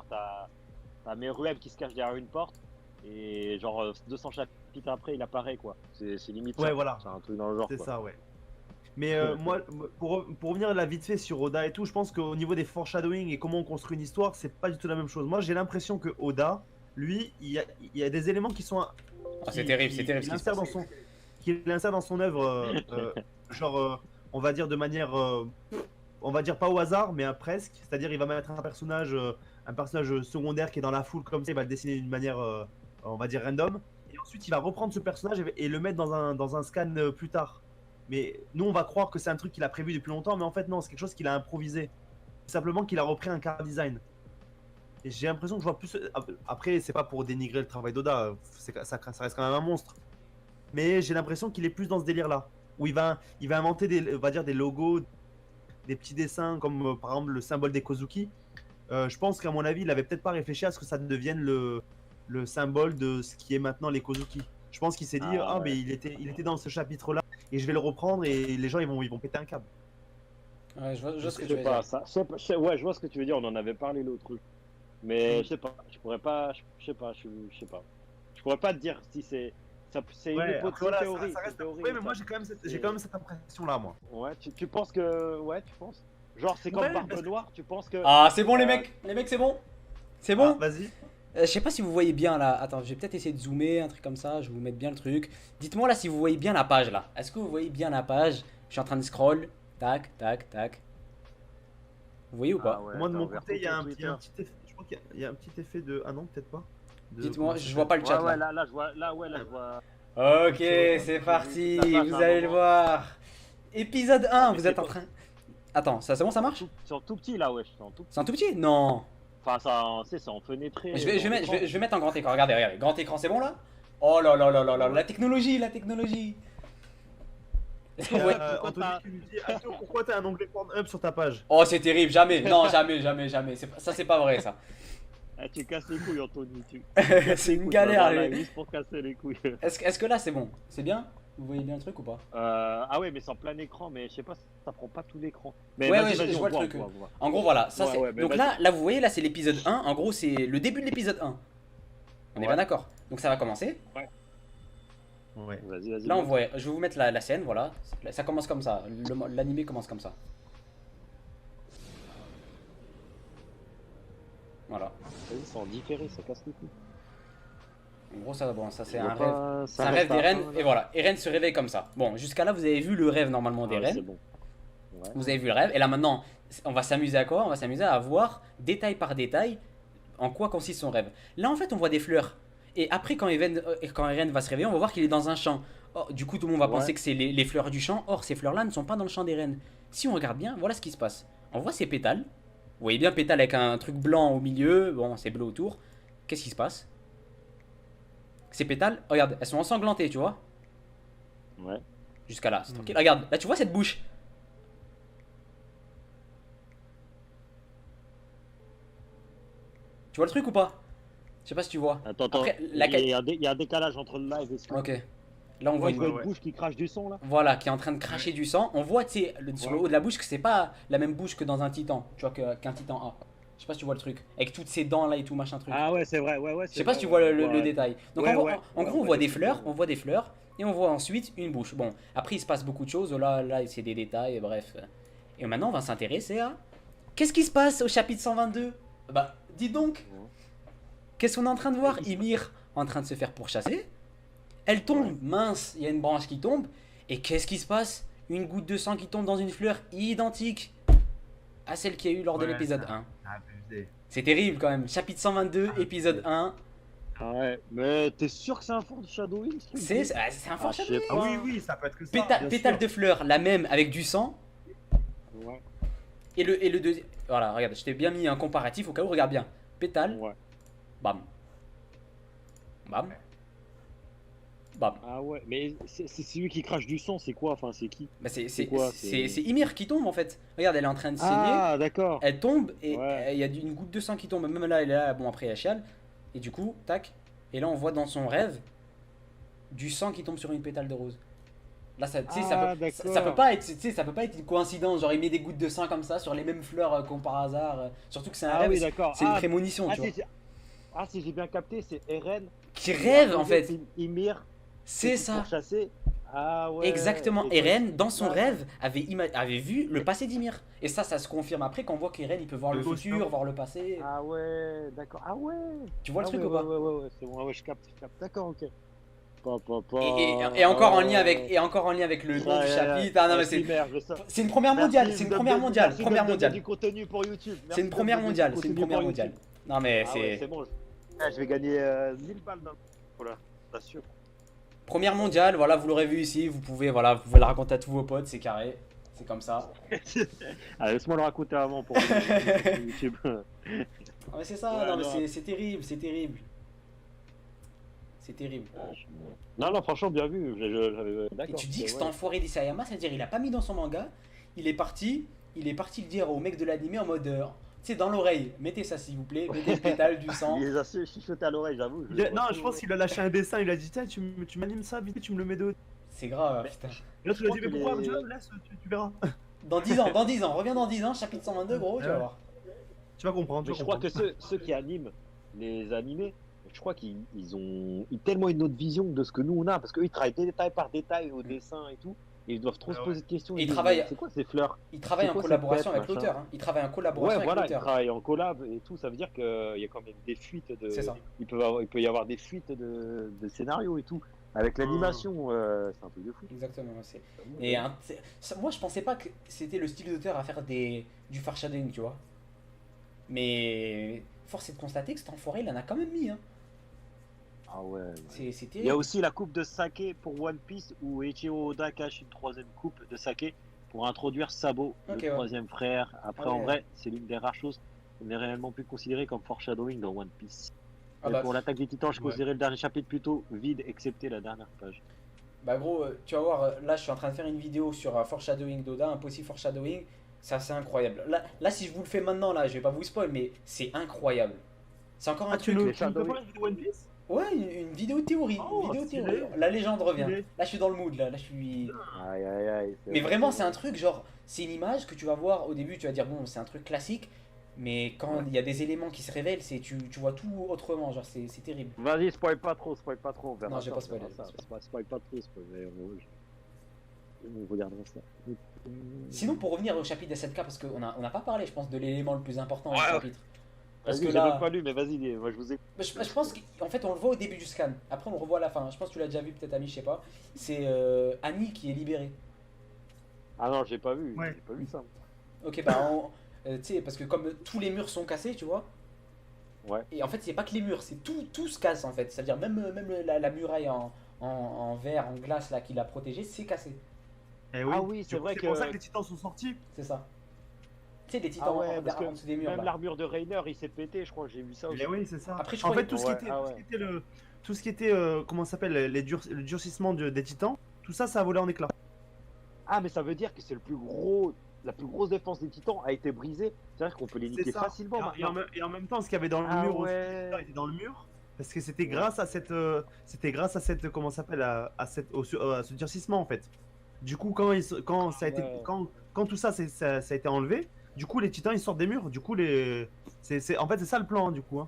t'as Meruem qui se cache derrière une porte et genre 200 chapitres après il apparaît quoi. C'est limite Ouais, ça. voilà. C'est un truc dans le genre. C'est Quoi. ça, ouais. Mais moi, pour revenir là vite fait sur Oda et tout, je pense qu'au niveau des foreshadowing et comment on construit une histoire, c'est pas du tout la même chose. Moi, j'ai l'impression que Oda, lui, il y a des éléments qui sont. Ah, c'est terrible, c'est terrible ce qui se passe. Qu'il insère dans son œuvre, genre, on va dire de manière. On va dire pas au hasard, mais presque. C'est-à-dire, il va mettre un personnage secondaire qui est dans la foule comme ça, il va le dessiner d'une manière, on va dire, random. Et ensuite, il va reprendre ce personnage et le mettre dans un scan plus tard. Mais nous, on va croire que c'est un truc qu'il a prévu depuis longtemps, mais en fait, non, c'est quelque chose qu'il a improvisé. Simplement qu'il a repris un car design. Et j'ai l'impression que je vois plus. Après, c'est pas pour dénigrer le travail d'Oda, ça reste quand même un monstre. Mais j'ai l'impression qu'il est plus dans ce délire-là, où il va inventer on va dire des logos, des petits dessins, comme par exemple le symbole des Kozuki. Je pense qu'à mon avis, il avait peut-être pas réfléchi à ce que ça devienne le symbole de ce qui est maintenant les Kozuki. Je pense qu'il s'est dit, Ah, ouais. mais il était dans ce chapitre-là, et je vais le reprendre, et les gens ils vont péter un câble. Ouais, je vois ce que Je tu sais veux pas, dire. ça. Ouais, je vois ce que tu veux dire. On en avait parlé l'autre truc. Mais je sais pas. Je pourrais pas. Je sais pas. Je sais pas. Je pourrais pas te dire si c'est. C'est une Ouais, hypothèse, voilà, théorie. ça reste. c'est théorie, Ouais, mais moi ça. j'ai quand même cette impression-là, moi. Ouais, tu penses que. Ouais, tu penses. Genre, c'est comme Ouais, Barbe parce que- Noire, tu penses que. Ah, c'est bon les mecs, c'est bon? C'est Ah, bon? vas-y. Je sais pas si vous voyez bien là. Attends, je vais peut-être essayer de zoomer, un truc comme ça. Je vais vous mettre bien le truc. Dites-moi là si vous voyez bien la page là. Est-ce que vous voyez bien la page? Je suis en train de scroll. Tac, tac, tac. Vous voyez ou pas? Ah ouais, Moi, de mon attends, côté, il y a un Twitter. petit effet. Je crois qu'il y a un petit effet de. Ah non, peut-être pas. Dites-moi, je vois pas le Ouais, chat ouais, là. là, je vois. Là, ouais, là, je vois. Ok, Ouais, c'est parti. ça passe Vous un allez le moment. voir. Épisode 1, mais vous c'est êtes en pas- train. Attends, ça c'est bon, ça marche? C'est en tout petit là, ouais. C'est en tout. C'est un tout petit? Non. Enfin, ça, c'est en fenêtré. Je vais dans mettre, l'écran. je vais mettre en grand écran. Regardez, regardez. Grand écran, c'est bon là? Oh là là là là là, la technologie, la technologie. Est-ce que vous voyez- Anthony qui nous dit Arthur, pourquoi t'as un onglet Pornhub sur ta page? Oh, c'est terrible, jamais. Non, jamais, jamais, jamais. Ça, c'est pas vrai ça. Ah, tu casses les couilles, Anthony. C'est une Écoute, galère. on va voir les- là, juste pour casser les couilles. Est-ce que là c'est bon? C'est bien? Vous voyez bien le truc ou pas? Ah ouais, mais c'est en plein écran, mais je sais pas, ça prend pas tout l'écran. Mais Ouais, vas-y, ouais, vas-y, je on vois le voit, truc. on voit. En gros, voilà. Ça, Ouais, c'est... ouais, mais Donc vas-y. là, vous voyez, là, c'est l'épisode 1. En gros, c'est le début de l'épisode 1. On est Ouais. bien d'accord. Donc ça va commencer. Ouais. Vas-y. Là, on voit. Je vais vous mettre la scène, voilà. Ça commence comme ça. L'animé commence comme ça. Voilà. Vas-y, c'est en différé, ça casse les couilles. En gros, ça, bon, ça c'est Je un vois rêve. pas, C'est un reste rêve à d'Eren. un, là. Et voilà. Eren se réveille comme ça. Bon, jusqu'à là, vous avez vu le rêve normalement Ah, d'Eren. c'est bon. Ouais. Vous avez vu le rêve. Et là, maintenant, on va s'amuser à quoi? On va s'amuser à voir détail par détail en quoi consiste son rêve. Là, en fait, on voit des fleurs. Et après, quand Eren va se réveiller, on va voir qu'il est dans un champ. Oh, du coup, tout le monde va Ouais. penser que c'est les fleurs du champ. Or, ces fleurs-là ne sont pas dans le champ d'Eren. Si on regarde bien, voilà ce qui se passe. On voit ces pétales. Vous voyez bien pétales avec un truc blanc au milieu. Bon, c'est bleu autour. Qu'est-ce qui se passe? Ces pétales, regarde, elles sont ensanglantées, tu vois? Ouais. Jusqu'à là, c'est tranquille. Regarde, là, tu vois cette bouche? Tu vois le truc ou pas? Je sais pas si tu vois. Attends, Après, il laquelle- y a un décalage entre le live et ce que. Ok. Là, on voit Ouais, une... je vois Ouais. une bouche qui crache du son là. Voilà, qui est en train de cracher du sang. On voit, tu sais, sur le Ouais. haut de la bouche que c'est pas la même bouche que dans un titan. Tu vois, qu'un titan a. Je sais pas si tu vois le truc. Avec toutes ces dents là et tout, machin truc. Ah ouais, c'est vrai, ouais. Je sais pas si tu vois le détail. Donc Ouais, en gros, ouais. en gros, Ouais, on voit ouais, des c'est fleurs, sûr. on voit des fleurs. Et on voit ensuite une bouche. Bon, après il se passe beaucoup de choses. Là c'est des détails, bref. Et maintenant on va s'intéresser à... Qu'est-ce qui se passe au chapitre 122? Bah, dis donc. Qu'est-ce qu'on est en train de voir? Ymir en train de se faire pourchasser. Elle tombe, mince, il y a une branche qui tombe. Et qu'est-ce qui se passe? Une goutte de sang qui tombe dans une fleur identique à celle qu'il y a eu lors de l'épisode 1. C'est terrible quand même. Chapitre 122, épisode 1. Ah ouais, mais t'es sûr que c'est un foreshadowing? C'est un foreshadowing. Ah oui, ça peut être que ça. Pétale de fleur, la même avec du sang. Ouais. Et le deuxième. Voilà, regarde, je t'ai bien mis un comparatif au cas où, regarde bien. Pétale, Ouais. bam. Bam. Bam. Ah ouais, mais c'est celui qui crache du sang, c'est quoi? Enfin, c'est qui? Bah C'est quoi, c'est Ymir qui tombe en fait. Regarde, elle est en train de saigner. Ah, d'accord. Elle tombe et Ouais. il y a une goutte de sang qui tombe. Même là, elle est là. Bon, après, elle chiale. Et du coup, tac. Et là, on voit dans son rêve du sang qui tombe sur une pétale de rose. Là, ça, tu sais, Ah, ça peut pas être, tu sais, ça peut pas être une coïncidence. Genre, il met des gouttes de sang comme ça sur les mêmes fleurs comme par hasard. Surtout que c'est un Ah rêve. oui, d'accord. C'est une prémonition, tu vois. Si j'ai bien capté, c'est Eren Qui rêve en fait. Ymir, C'est ça. chasser. Ah ouais. Exactement. Et Eren, dans son Ouais. rêve, avait vu le passé d'Ymir. Et ça se confirme après qu'on voit qu'Eren, il peut voir le Le futur, futur. voir le passé. Ah ouais, d'accord. Ah ouais. Tu vois le Ah truc ouais, ou pas? ouais, c'est bon. Ah ouais, je capte. D'accord, ok. Et encore en lien avec, le nom du chapitre. Ah non, mais c'est une première mondiale. C'est une première mondiale. Première mondiale. Du contenu pour YouTube. C'est une première mondiale. C'est une première mondiale. Non mais Ah ouais, c'est c'est bon. Je vais gagner 1000 balles d'un coup. Voilà, t'assures. première mondiale. Voilà, vous l'aurez vu ici. Vous pouvez la raconter à tous vos potes. C'est carré. C'est comme ça. Allez, laisse-moi le raconter avant pour YouTube. Ah, mais c'est ça. Ouais, non mais non. c'est terrible. C'est terrible. C'est terrible. Non, franchement, bien vu. Et D'accord. tu dis que cet enfoiré d'Isayama, c'est-à-dire il a pas mis dans son manga, il est parti le dire au mec de l'animé en mode, tu sais, dans l'oreille, mettez ça s'il vous plaît, mettez le pétale, du sang. Il les a chuchotés à l'oreille, j'avoue. Non, je pense qu'il a lâché un dessin, il a dit tiens, tu m'animes ça, vite, tu me le mets de haut. C'est grave, putain. Et là, tu lui as dit crois mais pourquoi que tu laisse, tu verras. Dans 10 ans, reviens dans 10 ans, chapitre 122, gros, tu vas voir. Tu vas comprendre. Mais je crois que ceux qui animent les animés, je crois qu'ils ont tellement une autre vision de ce que nous on a, parce qu'eux ils travaillent détail par détail au dessin et tout, et ils doivent trop se poser de questions. Et ils disent, travaillent- c'est quoi ces fleurs? Il travaille C'est en quoi collaboration cette avec bête, l'auteur. machin Il travaille en collaboration Ouais, avec voilà, ils l'auteur. travaillent en collab et tout, ça veut dire qu'il y a quand même des fuites de. C'est ça. Il peut y avoir des fuites de scénarios et tout. Avec l'animation, c'est un truc de fou. Exactement. Moi, je pensais pas que c'était le style d'auteur à faire du foreshadowing, tu vois. Mais force est de constater que cet enfoiré, il en a quand même mis. Hein. Ah ouais. C'est Il y a terrible. aussi la coupe de saké pour One Piece où Eiichiro Oda cache une troisième coupe de saké pour introduire Sabo, Ok, le ouais. troisième frère. Après, Ah ouais. en vrai, c'est l'une des rares choses qu'on ait réellement pu considérer comme foreshadowing dans One Piece. Ah Mais bah, pour l'attaque des titans, je Ouais. considérais le dernier chapitre plutôt vide, excepté la dernière page. Bah gros, tu vas voir, là je suis en train de faire une vidéo sur un foreshadowing d'Oda, un possible foreshadowing, c'est assez incroyable. Là si je vous le fais maintenant, là je vais pas vous spoil, mais c'est incroyable. C'est encore un Tu truc. nous les fais Shadow- pas une vidéo One Piece? Ouais, une vidéo théorie. Oh, Une vidéo stylé. théorie. La légende revient. Stylé. Là je suis dans le mood, là je suis. Aïe aïe aïe. Mais vraiment, c'est un truc genre, c'est une image que tu vas voir au début, tu vas dire bon, c'est un truc classique, mais quand il y a des éléments qui se révèlent, tu vois tout autrement, genre c'est terrible. Vas-y, spoil pas trop, on verra Non, j'ai ça, pas spoilé, on verra j'ai ça. Spoil pas trop, mais on regardera ça. Sinon, pour revenir au chapitre des 7K, parce qu'on n'a pas parlé, je pense, de l'élément le plus important du Ouais. chapitre. Parce Vas-y, que j'ai là. même pas lu, mais vas-y, moi je vous ai. Je pense qu'en fait on le voit au début du scan, après on le revoit à la fin. Je pense que tu l'as déjà vu peut-être Ami, je sais pas. C'est Annie qui est libérée. Ah non, j'ai pas vu, Ouais. j'ai pas vu ça. Ok bah tu sais parce que comme tous les murs sont cassés tu vois. Ouais. Et en fait c'est pas que les murs, c'est tout se casse en fait. C'est-à-dire même la muraille en verre, en glace là qui l'a protégée, c'est cassé. Eh Ah oui, Du c'est coup, vrai c'est que- pour ça que les titans sont sortis. C'est ça. Tu sais des titans Ah ouais, parce que en dessous des murs même là. l'armure de Rainer, il s'est pété, je crois, j'ai vu ça aussi. Eh oui, c'est ça. Après, je En crois fait, qu'il- tout ce qui était comment ça s'appelle, le durcissement des titans, tout ça, ça a volé en éclats. Ah, mais ça veut dire que c'est la plus grosse défense des titans a été brisée. C'est-à-dire qu'on peut les C'est niquer ça. facilement maintenant. Et en même temps, ce qu'il y avait dans le Ah mur, aussi, ouais. ça était dans le mur, parce que c'était grâce à cette, comment ça s'appelle, à ce durcissement en fait. Du coup, quand ça a été, Ouais. quand tout ça, ça a été enlevé, du coup, les titans ils sortent des murs. Du coup, en fait, c'est ça le plan, du coup. Hein.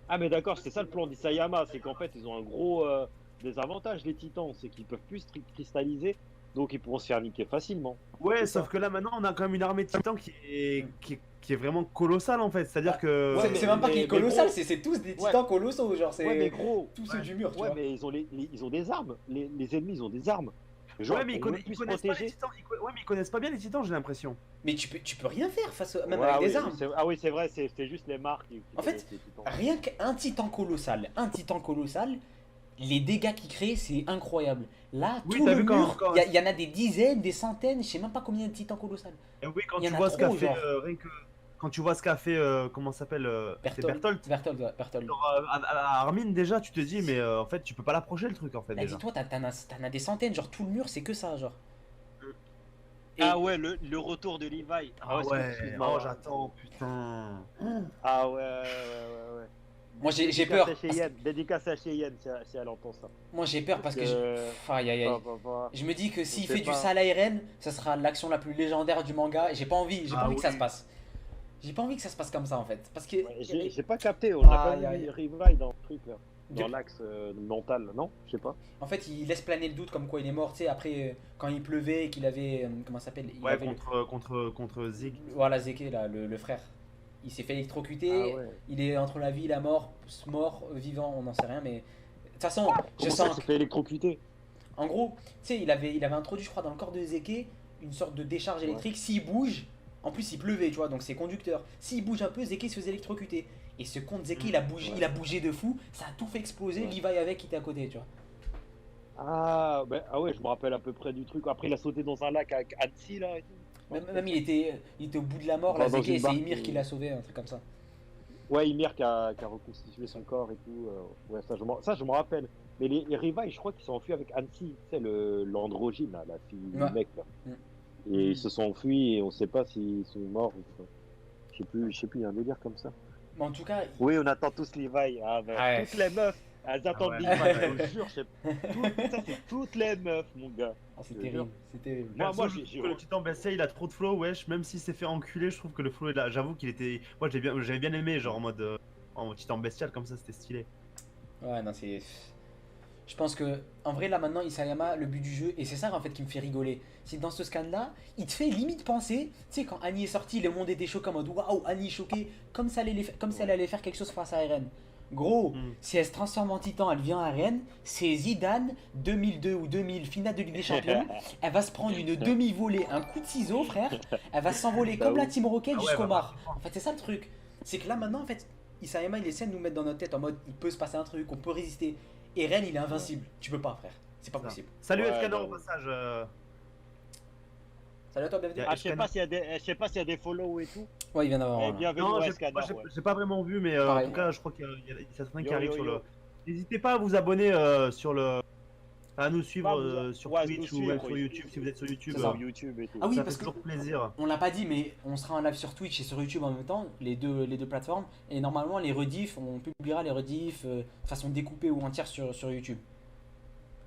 Ah, mais d'accord, c'est ça le plan d'Isayama, c'est qu'en fait, ils ont un gros des avantages, les titans, c'est qu'ils peuvent plus cristalliser, donc ils pourront se faire niquer facilement. Ouais, C'est sauf ça. que là maintenant on a quand même une armée de titans qui est vraiment colossale en fait. C'est-à-dire que. Ouais, C'est même pas qu'il est mais colossal, gros. c'est tous des Ouais. titans colossaux, genre Ouais, mais c'est gros, tous ceux du mur, tu ouais, vois. mais ils ont, ils ont des armes. Les ennemis, ils ont des armes. Genre, Ouais, mais ils ils, pourront même ils plus se connaissent pas les protéger. titans. Ouais, mais ils connaissent pas bien les titans, j'ai l'impression. Mais tu peux rien faire face même Ouais, avec ah, des oui, armes. ah oui, c'est vrai, c'est juste les marques qui En fait, connaissent les titans. Rien qu'un un titan colossal, les dégâts qu'il crée, c'est incroyable. Là, Oui, tout t'as le vu mur, quand- il y en a des dizaines, des centaines, je sais même pas combien de titans colossales. Et oui, quand Il y tu en a vois ce qu'a trop, fait, genre. rien que quand tu vois ce qu'a fait, comment ça s'appelle, c'est Bertolt. Bertolt, ouais, Bertolt. Genre, à Armin déjà, tu te dis, mais en fait, tu peux pas l'approcher le truc en fait Là, déjà. dis-toi, t'en as des centaines, genre tout le mur, c'est que ça, genre. Et Ah ouais, le retour de Levi. Ah ouais, ouais, excuse-moi. oh j'attends, putain. Ah ouais. moi, j'ai Dédicace peur. à Cheyenne, dédicace à Cheyenne si elle entend ça. Moi, j'ai peur parce que aïe, aïe, aïe. Je me dis que s'il sait fait du pas. sale à Eren, ça sera l'action la plus légendaire du manga. Et j'ai pas envie que ça oui. se passe. J'ai pas envie que ça se passe comme ça en fait. Parce que. Ouais, j'ai pas capté, on a Aïe, pas aïe. mis Levi dans le truc là. Dans Depuis- l'axe mental, non? Je sais pas. En fait, il laisse planer le doute comme quoi il est mort. Tu sais, après, quand il pleuvait et qu'il avait. Comment ça s'appelle il Ouais, avait contre Zig. Voilà, Zeke, là, le frère. Il s'est fait électrocuter. Ah ouais. Il est entre la vie et la mort. Mort, vivant, on n'en sait rien. Mais. De toute façon, je Comment ça, sens. il s'est fait électrocuter? En gros, tu sais, il avait introduit, je crois, dans le corps de Zeke une sorte de décharge électrique. S'il bouge, en plus il pleuvait, tu vois, donc c'est conducteur. S'il bouge un peu, Zeke se faisait électrocuter. Et ce con de Zeke, il a bougé, Ouais. il a bougé de fou. Ça a tout fait exploser. Ouais. Levi avec qui était à côté, tu vois. Ah, ah ouais, je me rappelle à peu près du truc. Après, il a sauté dans un lac avec Annecy là et tout. Même il était au bout de la mort, Enfin, là, dans Zeke, une et c'est barque, Ymir qui l'a sauvé, un truc comme ça. Ouais, Ymir qui a reconstitué son corps et tout. Ouais, ça, je me rappelle. Mais les Levi, je crois qu'ils sont enfuis avec Annecy, tu sais, l'androgyne, là, la fille du Ouais. mec là. Mm. Et ils se sont enfuis et on sait pas s'ils sont morts ou pas. Je sais plus, il y a un délire comme ça. Mais en tout cas, Oui, on attend tous Levi. Ah, ben, Ouais. toutes les meufs, elles attendent ouais. Levi, je te jure. Ça, c'est toutes les meufs, mon gars. oh, c'est Je te terrible, jure. c'est terrible. Moi, Je trouve que le titan bestial il a trop de flow, wesh. Même s'il s'est fait enculer, je trouve que le flow est là. J'avoue qu'il était. Moi j'avais bien aimé, genre en mode titan bestial comme ça, c'était stylé. Ouais, non, c'est. Je pense que, en vrai, là maintenant, Isayama, le but du jeu, et c'est ça en fait qui me fait rigoler, c'est que dans ce scan-là, il te fait limite penser, tu sais, quand Annie est sortie, le monde était choqué en mode waouh, Annie est choquée, comme, comme si elle allait faire quelque chose face à Eren. Gros, Mm. si elle se transforme en titan, elle vient à Rennes, c'est Zidane, 2002 ou 2000, finale de Ligue des Champions. Elle va se prendre une demi-volée, un coup de ciseau, frère. Elle va s'envoler Bah comme la oui. Team Rocket Ah ouais, jusqu'au bah, Mar. En fait, c'est ça le truc. C'est que là maintenant, en fait, Isayama, il essaie de nous mettre dans notre tête en mode il peut se passer un truc, on peut résister. Et Rennes, il est invincible. Tu peux pas, frère. C'est pas Ça. possible. Salut Ouais, Escanor bah au oui. passage. Salut à toi, bienvenue. Yeah. Ah, je sais pas s'il y a des follow et tout. Ouais, il vient d'avoir. Eh, un. bienvenue Non, au j'ai Escanor, j'ai- ouais. j'ai pas vraiment vu, mais Pareil. en tout cas, je crois qu'il y a certains qui Yo, arrivent yo, sur yo. le. N'hésitez pas à vous abonner sur le. À nous suivre sur ouais, Twitch nous ou même suivre, sur YouTube si vous êtes sur YouTube. C'est ça. Sur YouTube et tout. Ah oui, ça parce fait que- toujours plaisir. On l'a pas dit, mais on sera en live sur Twitch et sur YouTube en même temps, les deux plateformes. Et normalement, les rediffs, on publiera les rediffs de façon découpée ou entière sur YouTube.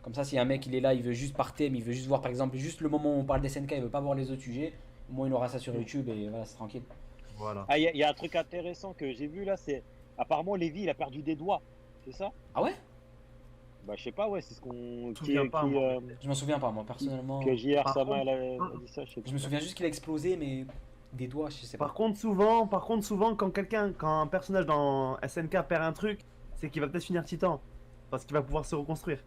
Comme ça, si un mec il est là, il veut juste par thème, il veut juste voir par exemple juste le moment où on parle des SNK, il veut pas voir les autres sujets, au moins il aura ça sur YouTube et voilà, c'est tranquille. Voilà. Ah, il y a un truc intéressant que j'ai vu là, c'est apparemment Lévi il a perdu des doigts, c'est ça? Ah ouais? Bah je sais pas, ouais, c'est ce qu'on Je me souviens pas, moi. Je m'en souviens pas, moi personnellement. que JR Par Sama contre- elle a dit ça, je sais pas. Je me souviens juste qu'il a explosé, mais des doigts, je sais pas. Par contre, souvent, quand un personnage dans SNK perd un truc, c'est qu'il va peut-être finir titan. Parce qu'il va pouvoir se reconstruire.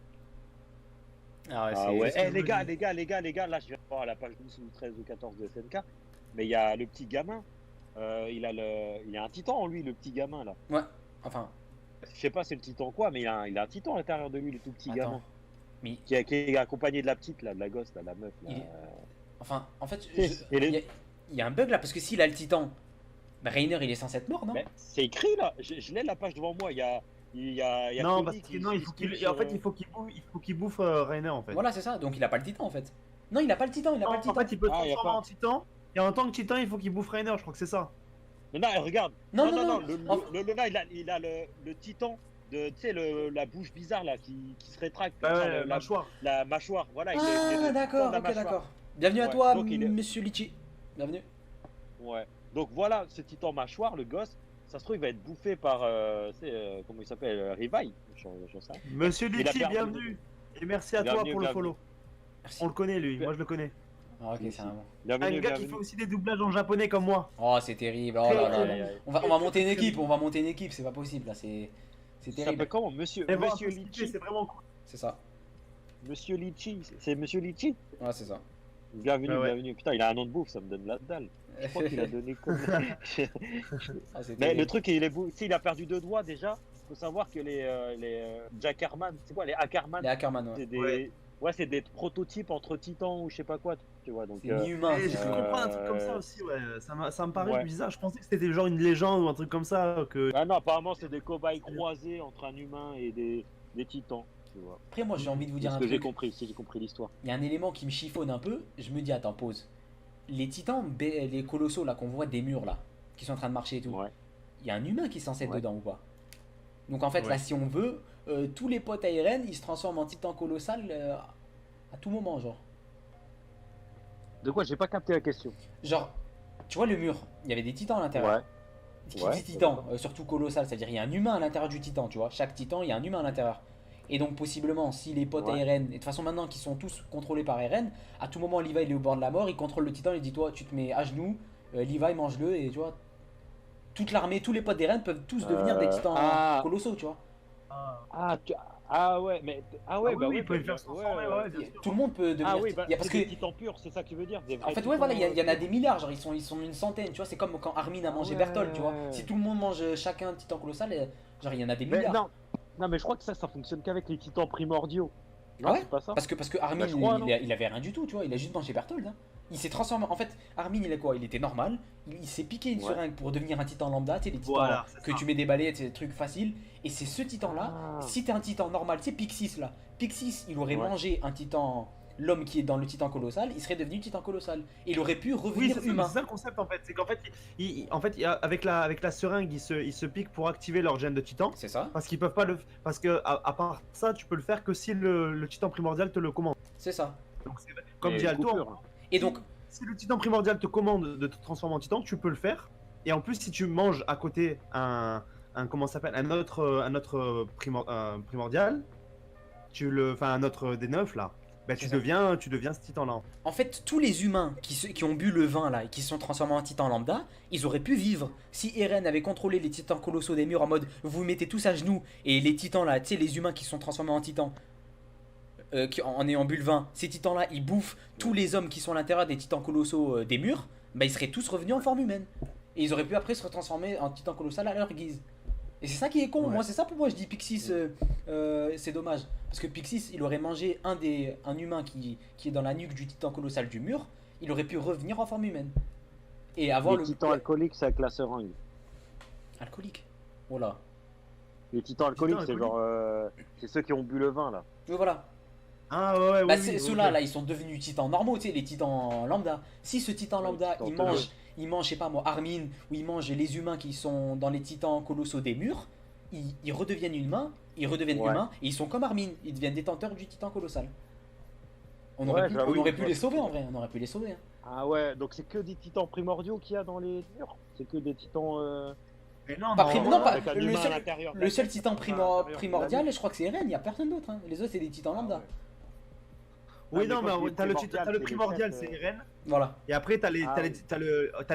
Ah Ah ouais, c'est ce que eh, je les me gars, dis. les gars, là je viens de voir à la page 12 ou 13 ou 14 de SNK, mais il y a le petit gamin, il a un titan en lui, le petit gamin là. Ouais, enfin, Je sais pas c'est le titan quoi, mais il a un titan à l'intérieur de lui, le tout petit attends. gamin. Mais Qui est accompagné de la petite là, de la gosse là, la meuf là. Il est- enfin, en fait, Et les- il y a un bug là, parce que s'il a le titan, bah Rainer il est censé être mort, non? Mais c'est écrit là, je l'ai la page devant moi, il y a Non, Cody parce que qui non, il faut sculpte qu'il, en sur, fait, il faut qu'il bouffe Rainer en fait. Voilà, c'est ça, donc il a pas le titan en fait. Non, il a pas le titan, il a Non, pas le en titan. fait, il peut se Ah, y a transformer pas. en titan. Et en tant que titan, il faut qu'il bouffe Rainer, je crois que c'est ça. Mais non, regarde. Non, Non, non. Le En- Lona, il a le titan de, tu sais, la bouche bizarre là qui se rétracte. Bah comme ça, ouais, la mâchoire. la mâchoire, voilà. il est Ah, le titan d'accord, de la ok, mâchoire. d'accord. Bienvenue à Ouais, toi, donc il est- monsieur Litchi. Bienvenue. Ouais. Donc voilà, ce titan mâchoire, le gosse, ça se trouve, il va être bouffé par, comment il s'appelle, Rivaille. J'en sais rien. Monsieur Il a Litchi, perdu. bienvenue. Et merci à toi Bienvenue, pour le bienvenue. follow. Merci. On le connaît lui, moi je le connais. Ah, ok, c'est un bon. Un Bienvenue, gars qui bienvenue. fait aussi des doublages en japonais comme moi. Oh, c'est terrible. Oh Très, là très là bon. là. On va monter une équipe, on va monter une équipe, c'est pas possible là, c'est Ça terrible. s'appelle comment? Monsieur Et voir Monsieur tout ce qu'il fait, Litchi. c'est vraiment cool. C'est ça. Monsieur Litchi. C'est Monsieur Litchi? Ouais, c'est ça. Bienvenue, Ouais, ouais. bienvenue. Putain, il a un nom de bouffe, ça me donne la dalle. Je crois qu'il a donné quoi? Ah, c'est Mais terrible. le truc, il est beau. S'il a perdu 2 doigts déjà, faut savoir que les Jack Herman, c'est quoi les Ackerman? Les Ackerman, ouais. C'est des, Ouais. ouais, c'est des prototypes entre titans ou je sais pas quoi, tu vois. Donc, C'est inhumain. Et j'ai cru c'est- comprendre un truc comme ça aussi, ouais. Ça me paraît Ouais. bizarre. Je pensais que c'était genre une légende ou un truc comme ça. Que... ah non, apparemment, c'est des cobayes croisés entre un humain et des titans, tu vois. Après, moi j'ai envie de vous C'est dire ce un que j'ai truc. compris, si j'ai compris l'histoire. Il y a un élément qui me chiffonne un peu. Je me dis, attends, pause. Les titans, les colossaux là qu'on voit des murs là, qui sont en train de marcher et tout. Ouais. Il y a un humain qui est censé être Ouais. dedans ou pas? Donc en fait, Ouais. là, si on veut, tous les potes à Eren, ils se transforment en titan colossal à tout moment, genre. De quoi? J'ai pas capté la question. Genre, tu vois le mur, il y avait des titans à l'intérieur. Qui Ouais, dit titan, surtout colossal, c'est-à-dire il y a un humain à l'intérieur du titan, tu vois. Chaque titan, il y a un humain à l'intérieur. Et donc possiblement, si les potes à Ouais. Eren, et de toute façon maintenant qu'ils sont tous contrôlés par Eren, à tout moment Levi il est au bord de la mort, il contrôle le titan, il dit toi tu te mets à genoux, Levi mange-le et tu vois. Toute l'armée, tous les potes d'Eren peuvent tous devenir des titans colossaux, tu vois. Ah, ah ouais, mais ah ouais, Ah oui, bah oui, oui, il peut le faire se transformer, ouais, bien sûr. Tout le monde peut devenir. Ah oui, bah, il y a- parce c'est que des titans purs, c'est ça que tu veux dire. Des en vrais fait, ouais, titans, voilà, il y en a des milliards, genre ils sont une centaine, tu vois. C'est comme quand Armin a mangé ouais. Berthold, tu vois. Si tout le monde mange chacun un titan colossal, genre il y en a des Mais milliards. non, mais je crois que ça fonctionne qu'avec les titans primordiaux. Non, Ah ouais c'est pas ça. Parce que Armin, Bah, je crois, il avait rien du tout, tu vois. Il a juste mangé Berthold. Hein. Il s'est transformé. En fait, Armin, il est quoi? Il était normal. Il s'est piqué une Ouais. seringue pour devenir un titan lambda. Tu sais, les titans Voilà, c'est que ça. tu mets des balais, c'est des trucs faciles. Et c'est ce titan-là. Ah. Si t'es un titan normal, tu sais, Pixis là. Pixis, il aurait Ouais. mangé un titan. L'homme qui est dans le titan colossal, il serait devenu titan colossal. Et il aurait pu Oui, revenir c'est humain. ça le concept en fait. C'est qu'en fait, avec la seringue, ils se piquent pour activer leur gène de titan. C'est ça? Parce qu'ils peuvent pas le. Parce que à part ça, tu peux le faire que si le titan primordial te le commande. C'est ça. Donc, comme Et dit Alto, coupure. Et donc, si le titan primordial te commande de te transformer en titan, tu peux le faire. Et en plus, si tu manges à côté comment ça s'appelle, un autre primordial, enfin un autre des 9 là, bah, C'est tu ça. deviens ce titan là. en fait, tous les humains qui ont bu le vin là et qui se sont transformés en titans lambda, ils auraient pu vivre. Si Eren avait contrôlé les titans colossaux des murs en mode vous vous mettez tous à genoux et les titans là, tu sais, les humains qui se sont transformés en titans en ayant bu le vin, ces titans là ils bouffent tous les hommes qui sont à l'intérieur des titans colossaux des murs, bah ils seraient tous revenus en forme humaine. Et ils auraient pu après se retransformer en titan colossal à leur guise. Et c'est ça qui est con, Ouais. moi c'est ça pour moi je dis Pixis, c'est dommage. Parce que Pixis il aurait mangé un humain qui est dans la nuque du titan colossal du mur, il aurait pu revenir en forme humaine. Et avoir Les le titans alcooliques, c'est avec la seringue. alcoolique. Oh là. Les titans alcooliques, c'est alcooliques. genre. C'est ceux qui ont bu le vin là. Oui voilà. Ah ouais, Bah, oui, oui, ceux-là ok. là ils sont devenus titans normaux, tu sais, les titans lambda. Si ce titan Ouais, lambda titans il mange, je sais pas moi, Armin, ou il mange les humains qui sont dans les titans colossaux des murs, ils redeviennent humains, Ouais. humains, et ils sont comme Armin, ils deviennent détenteurs du titan colossal. On Ouais, aurait pu, j'avoue, on aurait je pu vois les ce que sauver tu en veux vrai, on aurait pu les sauver. Hein. Ah ouais, donc c'est que des titans primordiaux qu'il y a dans les murs. C'est que des titans. Mais non, Pas non, prim- non, non, pas- avec un le humain seul- à l'intérieur. Le seul titan À l'intérieur, primordial, je crois que c'est Eren, il n'y a personne d'autre. Hein. Les autres c'est des titans lambda. Oui, Ah, non, mais quand mais tu dis t'as le primordial, c'est c'est les Eren. Voilà. Et après, t'as Ah oui.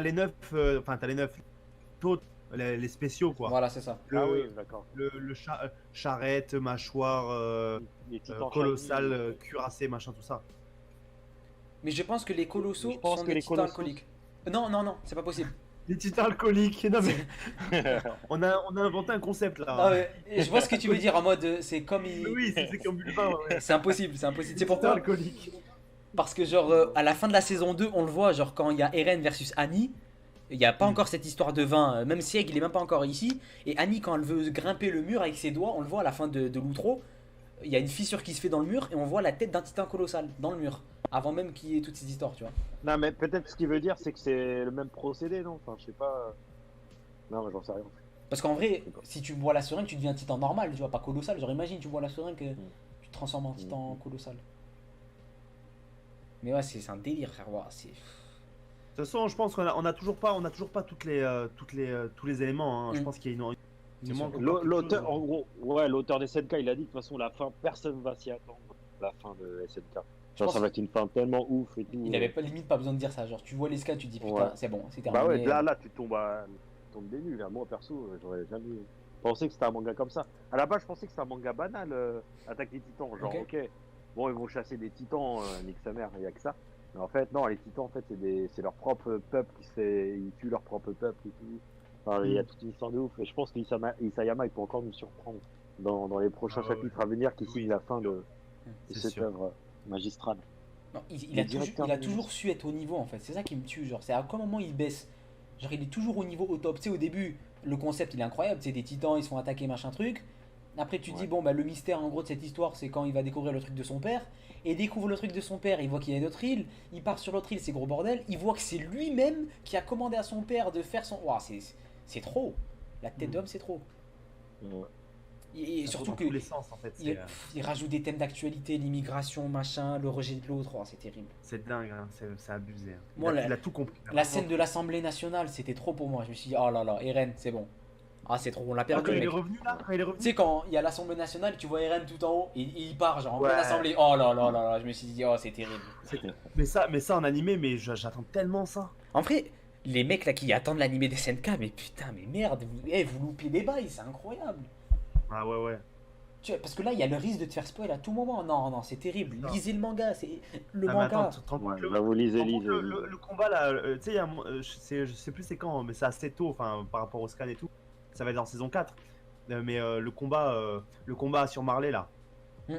les 9, enfin, t'as les 9 autres, les spéciaux, quoi. Voilà, c'est ça. Le, Ah oui, d'accord. charrette, mâchoire, Les titans colossal, châtaigniers. cuirassé, machin, tout ça. Mais je pense que les colossaux Je pense sont que des les titans colossos- alcooliques. Non, c'est pas possible. Les titans alcooliques. Non, mais on a inventé un concept là. Non, mais je vois ce que tu veux dire en mode c'est comme Mais oui, c'est ceux qui ont bu le vin. Ouais. C'est impossible, c'est impossible. C'est Les titans pourquoi? alcooliques. Parce que genre à la fin de la saison 2, on le voit, genre quand il y a Eren versus Annie, il n'y a pas encore cette histoire de vin, même Sieg il est même pas encore ici, et Annie quand elle veut grimper le mur avec ses doigts, on le voit à la fin de l'outro, il y a une fissure qui se fait dans le mur et on voit la tête d'un titan colossal dans le mur, avant même qu'il y ait toutes ces histoires, tu vois. Non, mais peut-être ce qu'il veut dire, c'est que c'est le même procédé, non? Enfin, je sais pas. Non, mais j'en sais rien. Parce qu'en vrai, si tu bois la seringue, tu deviens un titan normal, tu vois, pas colossal, genre imagine tu bois la seringue, tu te transformes en titan colossal. Mais ouais, c'est un délire, frère, ouais, c'est... toute façon, je pense on a toujours pas tous les éléments. Hein. Je pense qu'il y a il manque encore quelque L'auteur, chose. en gros, ouais, l'auteur des SNK, il a dit de toute façon, la fin, personne va s'y attendre. La fin de SNK. Je Genre, pense ça va être une fin tellement ouf et tout. il avait pas, limite pas besoin de dire ça. Genre, tu vois les scans, tu te dis putain, Ouais. c'est bon, c'est Bah ouais, terminé. là, tu tombes des nues. Là. Moi, perso, j'aurais jamais pensé que c'était un manga comme ça. À la base, je pensais que c'était un manga banal, Attaque des Titans. Genre, ok, bon, ils vont chasser des titans, nique sa mère, il y a que ça. Mais en fait, non, les titans, en fait, c'est leur propre peuple qui se fait. Ils tuent leur propre peuple et tout. Enfin, il y a toute une histoire de ouf. Et je pense qu'Isayama, il peut encore nous surprendre dans les prochains chapitres à venir qui signent la fin de C'est cette sûr. œuvre magistrale. Non, il est a toujours, directeur il a de toujours su être au niveau en fait. C'est ça qui me tue. Genre, c'est à quel moment il baisse. Genre, il est toujours au niveau au top. Tu sais, au début, le concept il est incroyable. C'est des titans, ils se font attaquer, machin truc. Après, tu te dis, Ouais. bon, bah, le mystère en gros de cette histoire, c'est quand il va découvrir le truc de son père. Et découvre le truc de son père, il voit qu'il y a une autre île. Il part sur l'autre île, c'est gros bordel. Il voit que c'est lui-même qui a commandé à son père de faire son. Ouah, c'est trop. La tête d'homme, c'est trop. Ouais. Et Ça surtout va que. dans tous les sens en fait. Il rajoute des thèmes d'actualité, l'immigration, machin, le rejet de l'autre. Oh, c'est terrible. C'est dingue, hein. C'est abusé. Hein. Moi, Il a tout compris. La scène de l'Assemblée nationale, c'était trop pour moi. Je me suis dit, oh là là, Eren, c'est bon. Ah, c'est trop, on l'a perdu. Quand il est Mec. revenu là, quand il est Tu revenu. sais, quand il y a l'Assemblée nationale, tu vois Eren tout en haut et il part, genre en Ouais. pleine assemblée. Oh là là là là, je me suis dit, oh, c'est terrible. Mais ça en animé, mais j'attends tellement ça. En vrai, les mecs là qui attendent l'animé des SNK, mais putain, mais merde, vous loupez des bails, c'est incroyable. Ah ouais. Tu vois, parce que là, il y a le risque de te faire spoil à tout moment. Non, non, c'est terrible. C'est ça. Lisez le manga, c'est le Ah, mais manga. attends, tu te rends compte Ouais, le- bah, vous lisez, Par contre, lisez. le combat là, tu sais, je sais plus c'est quand, mais c'est assez tôt, enfin, par rapport au scan et tout. Ça va être en saison 4. Mais le combat sur Marley là. Hmm.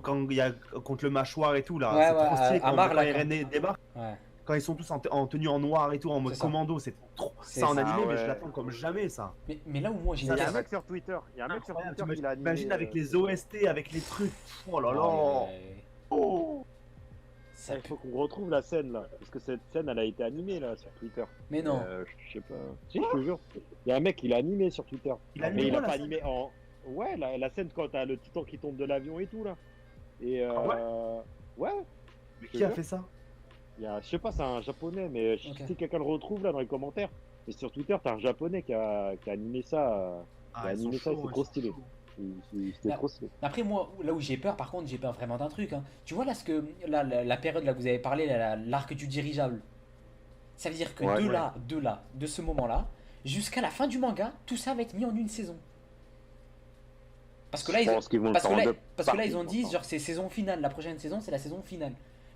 Quand il y a contre le mâchoire et tout là, Ouais, c'est ouais, trop stylé à quand, Marle, quand là, Eren débarque, Ouais. quand ils sont tous en tenue en noir et tout, en mode C'est ça. commando, c'est trop. C'est Ça en ça. animé, Ah mais ouais. je l'attends comme jamais ça. Mais là où moi j'ai Ça, Il y a un c'est mec sur Twitter. Il y a un mec sur Incroyable. Twitter qui l'a animé. T'imagines avec les OST, avec les trucs. Oh là là. Ouais. Oh. Ça Il faut qu'on retrouve la scène là, parce que cette scène elle a été animée là sur Twitter. Mais non. Je sais pas. Si, je te jure. Il y a un mec qui l'a animé sur Twitter. Il a Mais animé il quoi, a la pas scène animé en. Ouais, la scène quand t'as le titan qui tombe de l'avion et tout là. Et ouais. Mais qui a fait ça? Il y a, je sais pas, c'est un japonais, mais Ok. si quelqu'un le retrouve là dans les commentaires. Et sur Twitter, t'as un japonais qui a animé ça. Qui a ils sont animé ça, chauds, c'est ils trop sont stylé. chauds. C'était Bah, trop stylé. Après, moi, là où j'ai peur, par contre, j'ai peur vraiment d'un truc. Hein. Tu vois, là, là, la période là que vous avez parlé, là, l'arc du dirigeable, ça veut dire que Ouais. de ce moment-là, jusqu'à la fin du manga, tout ça va être mis en une saison. Parce que là, Je pense qu'ils vont le parce que faire en là, deux parce que là, parties, ils ont dit, enfin. genre, c'est saison finale. La prochaine saison, c'est la saison finale.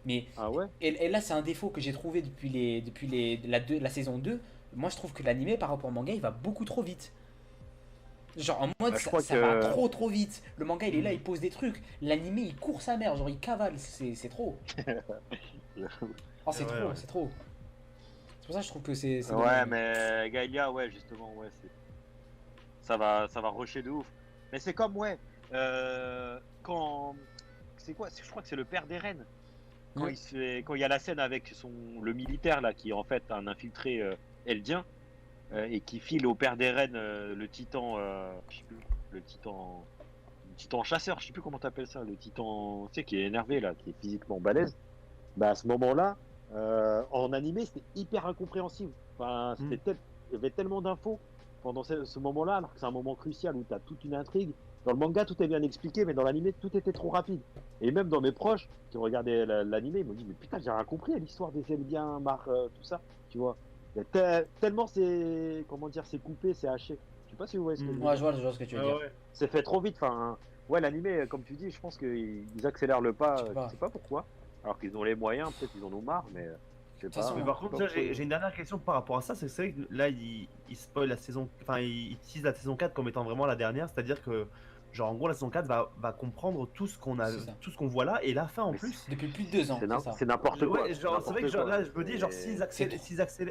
Mais Ah ouais? et là, c'est un défaut que j'ai trouvé depuis la saison 2. Moi, je trouve que l'animé, par rapport au manga, il va beaucoup trop vite. Genre, en mode, Bah, je ça, crois ça que- va trop vite. Le manga, il est là, il pose des trucs. L'animé, il court sa mère. Genre, il cavale. C'est trop. Oh, c'est Ouais, trop, ouais. c'est trop. C'est pour ça que je trouve que c'est Ouais, dommage. mais Gaïa, ouais, justement, ouais, ça va rusher de ouf. Mais c'est comme, ouais, quand. C'est quoi? Je crois que c'est le père d'Eren. Quand, Ouais. quand il y a la scène avec le militaire, là, qui est en fait un infiltré eldien, et qui file au père d'Eren le titan. Je sais plus, le titan chasseur, je sais plus comment t'appelles ça, le titan, tu sais, qui est énervé, là, qui est physiquement balèze. Bah, à ce moment-là, en animé, c'était hyper incompréhensible. Enfin, il y avait tellement d'infos pendant ce moment-là, alors que c'est un moment crucial où tu as toute une intrigue. Dans le manga, tout est bien expliqué, mais dans l'animé, tout était trop rapide. Et même dans mes proches qui ont regardé l'animé, ils m'ont dit, mais putain, j'ai rien compris à l'histoire des Eldiens, tout ça, tu vois. Il y a tellement c'est, comment dire, c'est coupé, c'est haché. Je sais pas si vous voyez ce que je veux Ouais, dire. je vois ce que tu veux Ouais, dire. ouais. C'est fait trop vite. Enfin, ouais, l'animé, comme tu dis, je pense qu'ils accélèrent le pas. Je sais pas. Je sais pas pourquoi. Alors qu'ils ont les moyens, peut-être ils en ont marre, mais je sais toute façon, pas. Mais par je sais contre, pas ça, j'ai pourquoi. j'ai une dernière question par rapport à ça. C'est vrai que là, il spoil la saison. Enfin, il tease la saison 4 comme étant vraiment la dernière. C'est-à-dire que, genre, en gros, la saison 4 va comprendre tout ce qu'on a, C'est ça. tout ce qu'on voit là. Et la fin en Mais plus. Depuis plus de 2 ans, c'est ça. C'est n'importe quoi. Ouais, genre, c'est vrai que genre, là, je me dis, genre, C'est-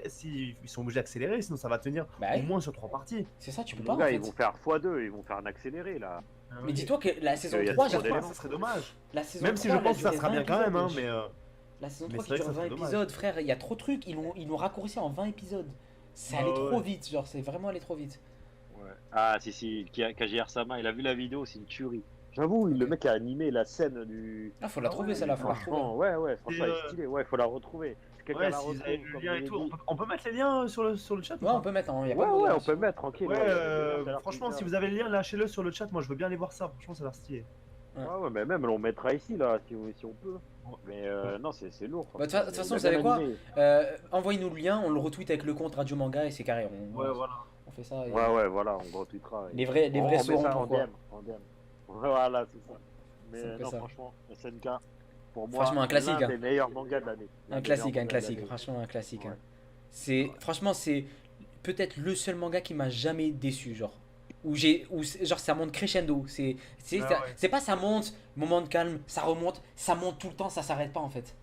s'ils sont obligés d'accélérer, sinon ça va tenir Bah au oui. moins sur 3 parties. C'est ça, tu peux Les pas en gars, fait. ils vont faire x2, ils vont faire un accéléré là. Mais dis-toi que la saison Il y a 3, trop j'ai d'éléments. ça serait dommage. la saison Même si 3, je elle pense que ça durait sera 20 bien quand même, hein, épisodes, mais. La saison Mais 3 c'est vrai qui que dure ça 20 serait dommage. épisodes, frère, il y a trop de trucs, ils l'ont raccourci en 20 épisodes. C'est Ah allé ouais. trop vite, genre c'est vraiment allé trop vite. Ouais. Ah, si, KGR Sama, il a vu la vidéo, c'est une tuerie. J'avoue, le Ok. mec a animé la scène du. Ah, faut la Ah trouver ouais, celle-là, faut la retrouver. Franchement, ouais, franchement, Et, elle est stylée. Ouais, faut la retrouver. quelqu'un Ouais, la si vous avez retrouve, le comme lien je et l'ai tout, dit. on peut mettre les liens sur le chat ou Ouais, on pas? peut mettre, il y a Ouais, pas de ouais, problème. on peut mettre tranquille. Ouais, ça a l'air franchement, super. si vous avez le lien, lâchez-le sur le chat. Moi, je veux bien aller voir ça. Franchement, ça a l'air stylé. Ouais, ouais, mais même on mettra ici là, si on peut. Ouais. Mais non, c'est lourd. Bah, de toute façon, Il a vous savez bien quoi animé. Envoyez-nous le lien, on le retweet avec le compte Radio Manga et c'est carré. Ouais, voilà. On fait ça. Et... Ouais, ouais, voilà, on retweetera. Les vrais on met sauront ça en pourquoi. DM, en DM. Voilà, c'est ça. C'est Mais un peu non, ça. franchement, SNK, pour moi, Franchement, un classique, l'un hein. des meilleurs mangas de l'année. Un classique, franchement un classique. Ouais. Hein. C'est franchement c'est peut-être le seul manga qui m'a jamais déçu, genre. Genre ça monte crescendo. C'est pas ça monte, moment de calme, ça remonte, ça monte tout le temps, ça s'arrête pas en fait.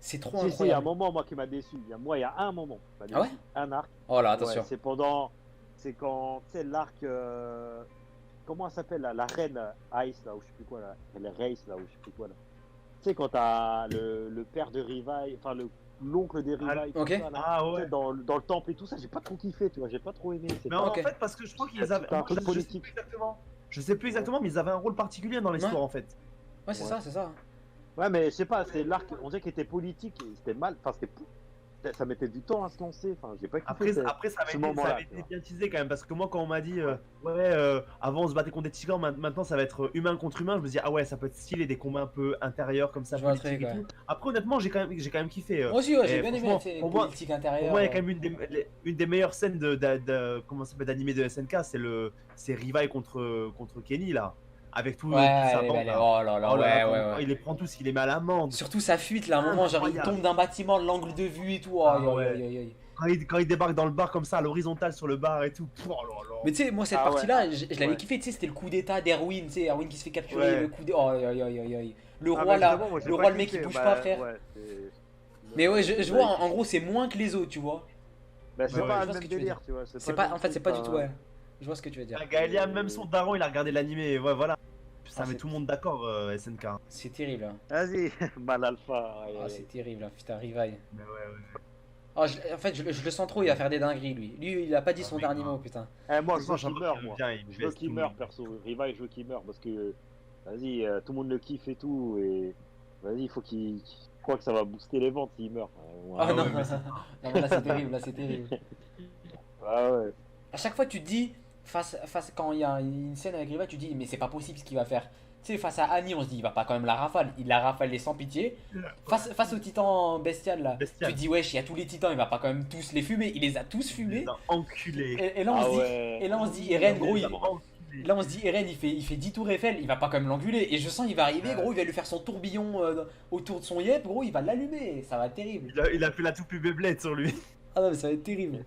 C'est trop Si, il y a un incroyable. moment, moi, qui m'a déçu. Il y a un moment. qui m'a Ah ouais déçu. Un arc. Oh là, Ouais, attention. c'est quand, tu sais, l'arc. Comment elle s'appelle là, la reine Ice, là, ou je sais plus quoi, là. Elle est Race, là, ou je sais plus quoi, là. Tu sais, quand t'as le père de Rivaille, enfin, l'oncle des Rivaille, tout ok. ça, là. Ah Tu sais, ouais. dans le temple et tout ça, j'ai pas trop kiffé, tu vois, j'ai pas trop aimé. C'est Mais pas- en Ok. fait, parce que je crois qu'ils C'est avaient. un moi, truc je sais politique. plus exactement. Je sais plus exactement, mais ils avaient un rôle particulier dans l'histoire Ouais. en fait. Ouais, c'est Ouais. ça. Ouais, mais je sais pas, c'est l'arc, on dirait qu'il était politique, et c'était mal, enfin, ça mettait du temps à se lancer, enfin, j'ai pas kiffé. Après ça ce avait moment-là, été tu vois. bien teasé quand même, parce que moi, quand on m'a dit, avant on se battait contre des tigres, maintenant ça va être humain contre humain, je me dis, ah ouais, ça peut être stylé, des combats un peu intérieurs comme ça, Je vois le politiques et truc, tout. Après, honnêtement, j'ai quand même kiffé. Moi aussi, ouais, j'ai Et bien aimé franchement, tu sais, les pour moi- politiques Pour intérieures. moi, il y a quand même une des meilleures scènes comment ça s'appelle, d'animé de SNK, c'est Rivaille contre Kenny là, avec tout, Ouais, toute sa elle est bande, belle. là. Oh là là, Oh là là, ouais, quand ouais. il les prend tous, il les met à l'amende. Surtout sa fuite là, à un moment, genre il Incroyable. tombe d'un bâtiment, l'angle de vue et tout. Oh, Ah aïe, aïe, ouais. aïe, aïe, aïe. Quand il débarque dans le bar comme ça, à l'horizontale sur le bar et tout. Oh là là. Mais tu sais, moi cette Ah ouais. partie-là, je l'avais Ouais. kiffé, tu sais, c'était le coup d'état d'Erwin, tu sais, Erwin qui se fait capturer, Ouais. le coup d'état. Oh, aïe, aïe, aïe, aïe, aïe. Le Ah, roi mais là, justement, moi, j'ai le pas roi le mec kiffé, qui bouge bah, pas, frère. ouais, Mais ouais, je vois, en gros, c'est moins que les autres, tu vois. Bah, c'est Ouais, pas je le vois ce même que tu veux délire, dire. tu vois. C'est pas, en fait, c'est pas du tout, ouais. Je vois ce que tu veux dire. Gaëlia, même son daron, il a regardé l'animé. Ouais, voilà. Ça Ah, met c'est- tout le monde d'accord, SNK. C'est terrible, hein. Vas-y, mal alpha. aïe, Ah, aïe, c'est aïe. terrible, hein. Putain, Rivaille. Mais ouais. Oh, en fait, je le sens trop, il va faire des dingueries, lui. Lui, il a pas dit Ah, son mais dernier grave. mot, putain. Eh, moi, je veux Franchement, qu'il meure, moi. bien, il Je veux baisse qu'il tout le meure, monde. perso. Riva, je veux qu'il meure parce que, vas-y, tout le monde le kiffe et tout. Et vas-y, il faut qu'il. Je crois que ça va booster les ventes s'il meurt. Ouais, Ah non, ouais, mais non, mais là c'est terrible, là c'est terrible. Ah ouais. À chaque fois, tu te dis, quand il y a une scène avec Riva, tu te dis, mais c'est pas possible ce qu'il va faire. Tu sais, face à Annie, on se dit, il va pas quand même la rafale. Il la rafale les sans pitié. Face au titan bestial, là, Bestial. tu te dis, wesh, il y a tous les titans, il va pas quand même tous les fumer. Il les a tous Il fumés. les a enculés. Et là, on Ah se dit, ouais. et là, on se dit, Eren, gros, Il les il, a enculés. là, on se dit, Eren, il fait 10 tours Eiffel, il va pas quand même l'engueuler. Et je sens, il va arriver, gros, il va lui faire son tourbillon autour de son yep, gros, il va l'allumer. Ça va être terrible. Il a fait la toupie Beyblade sur lui. Ah non, mais ça va être terrible.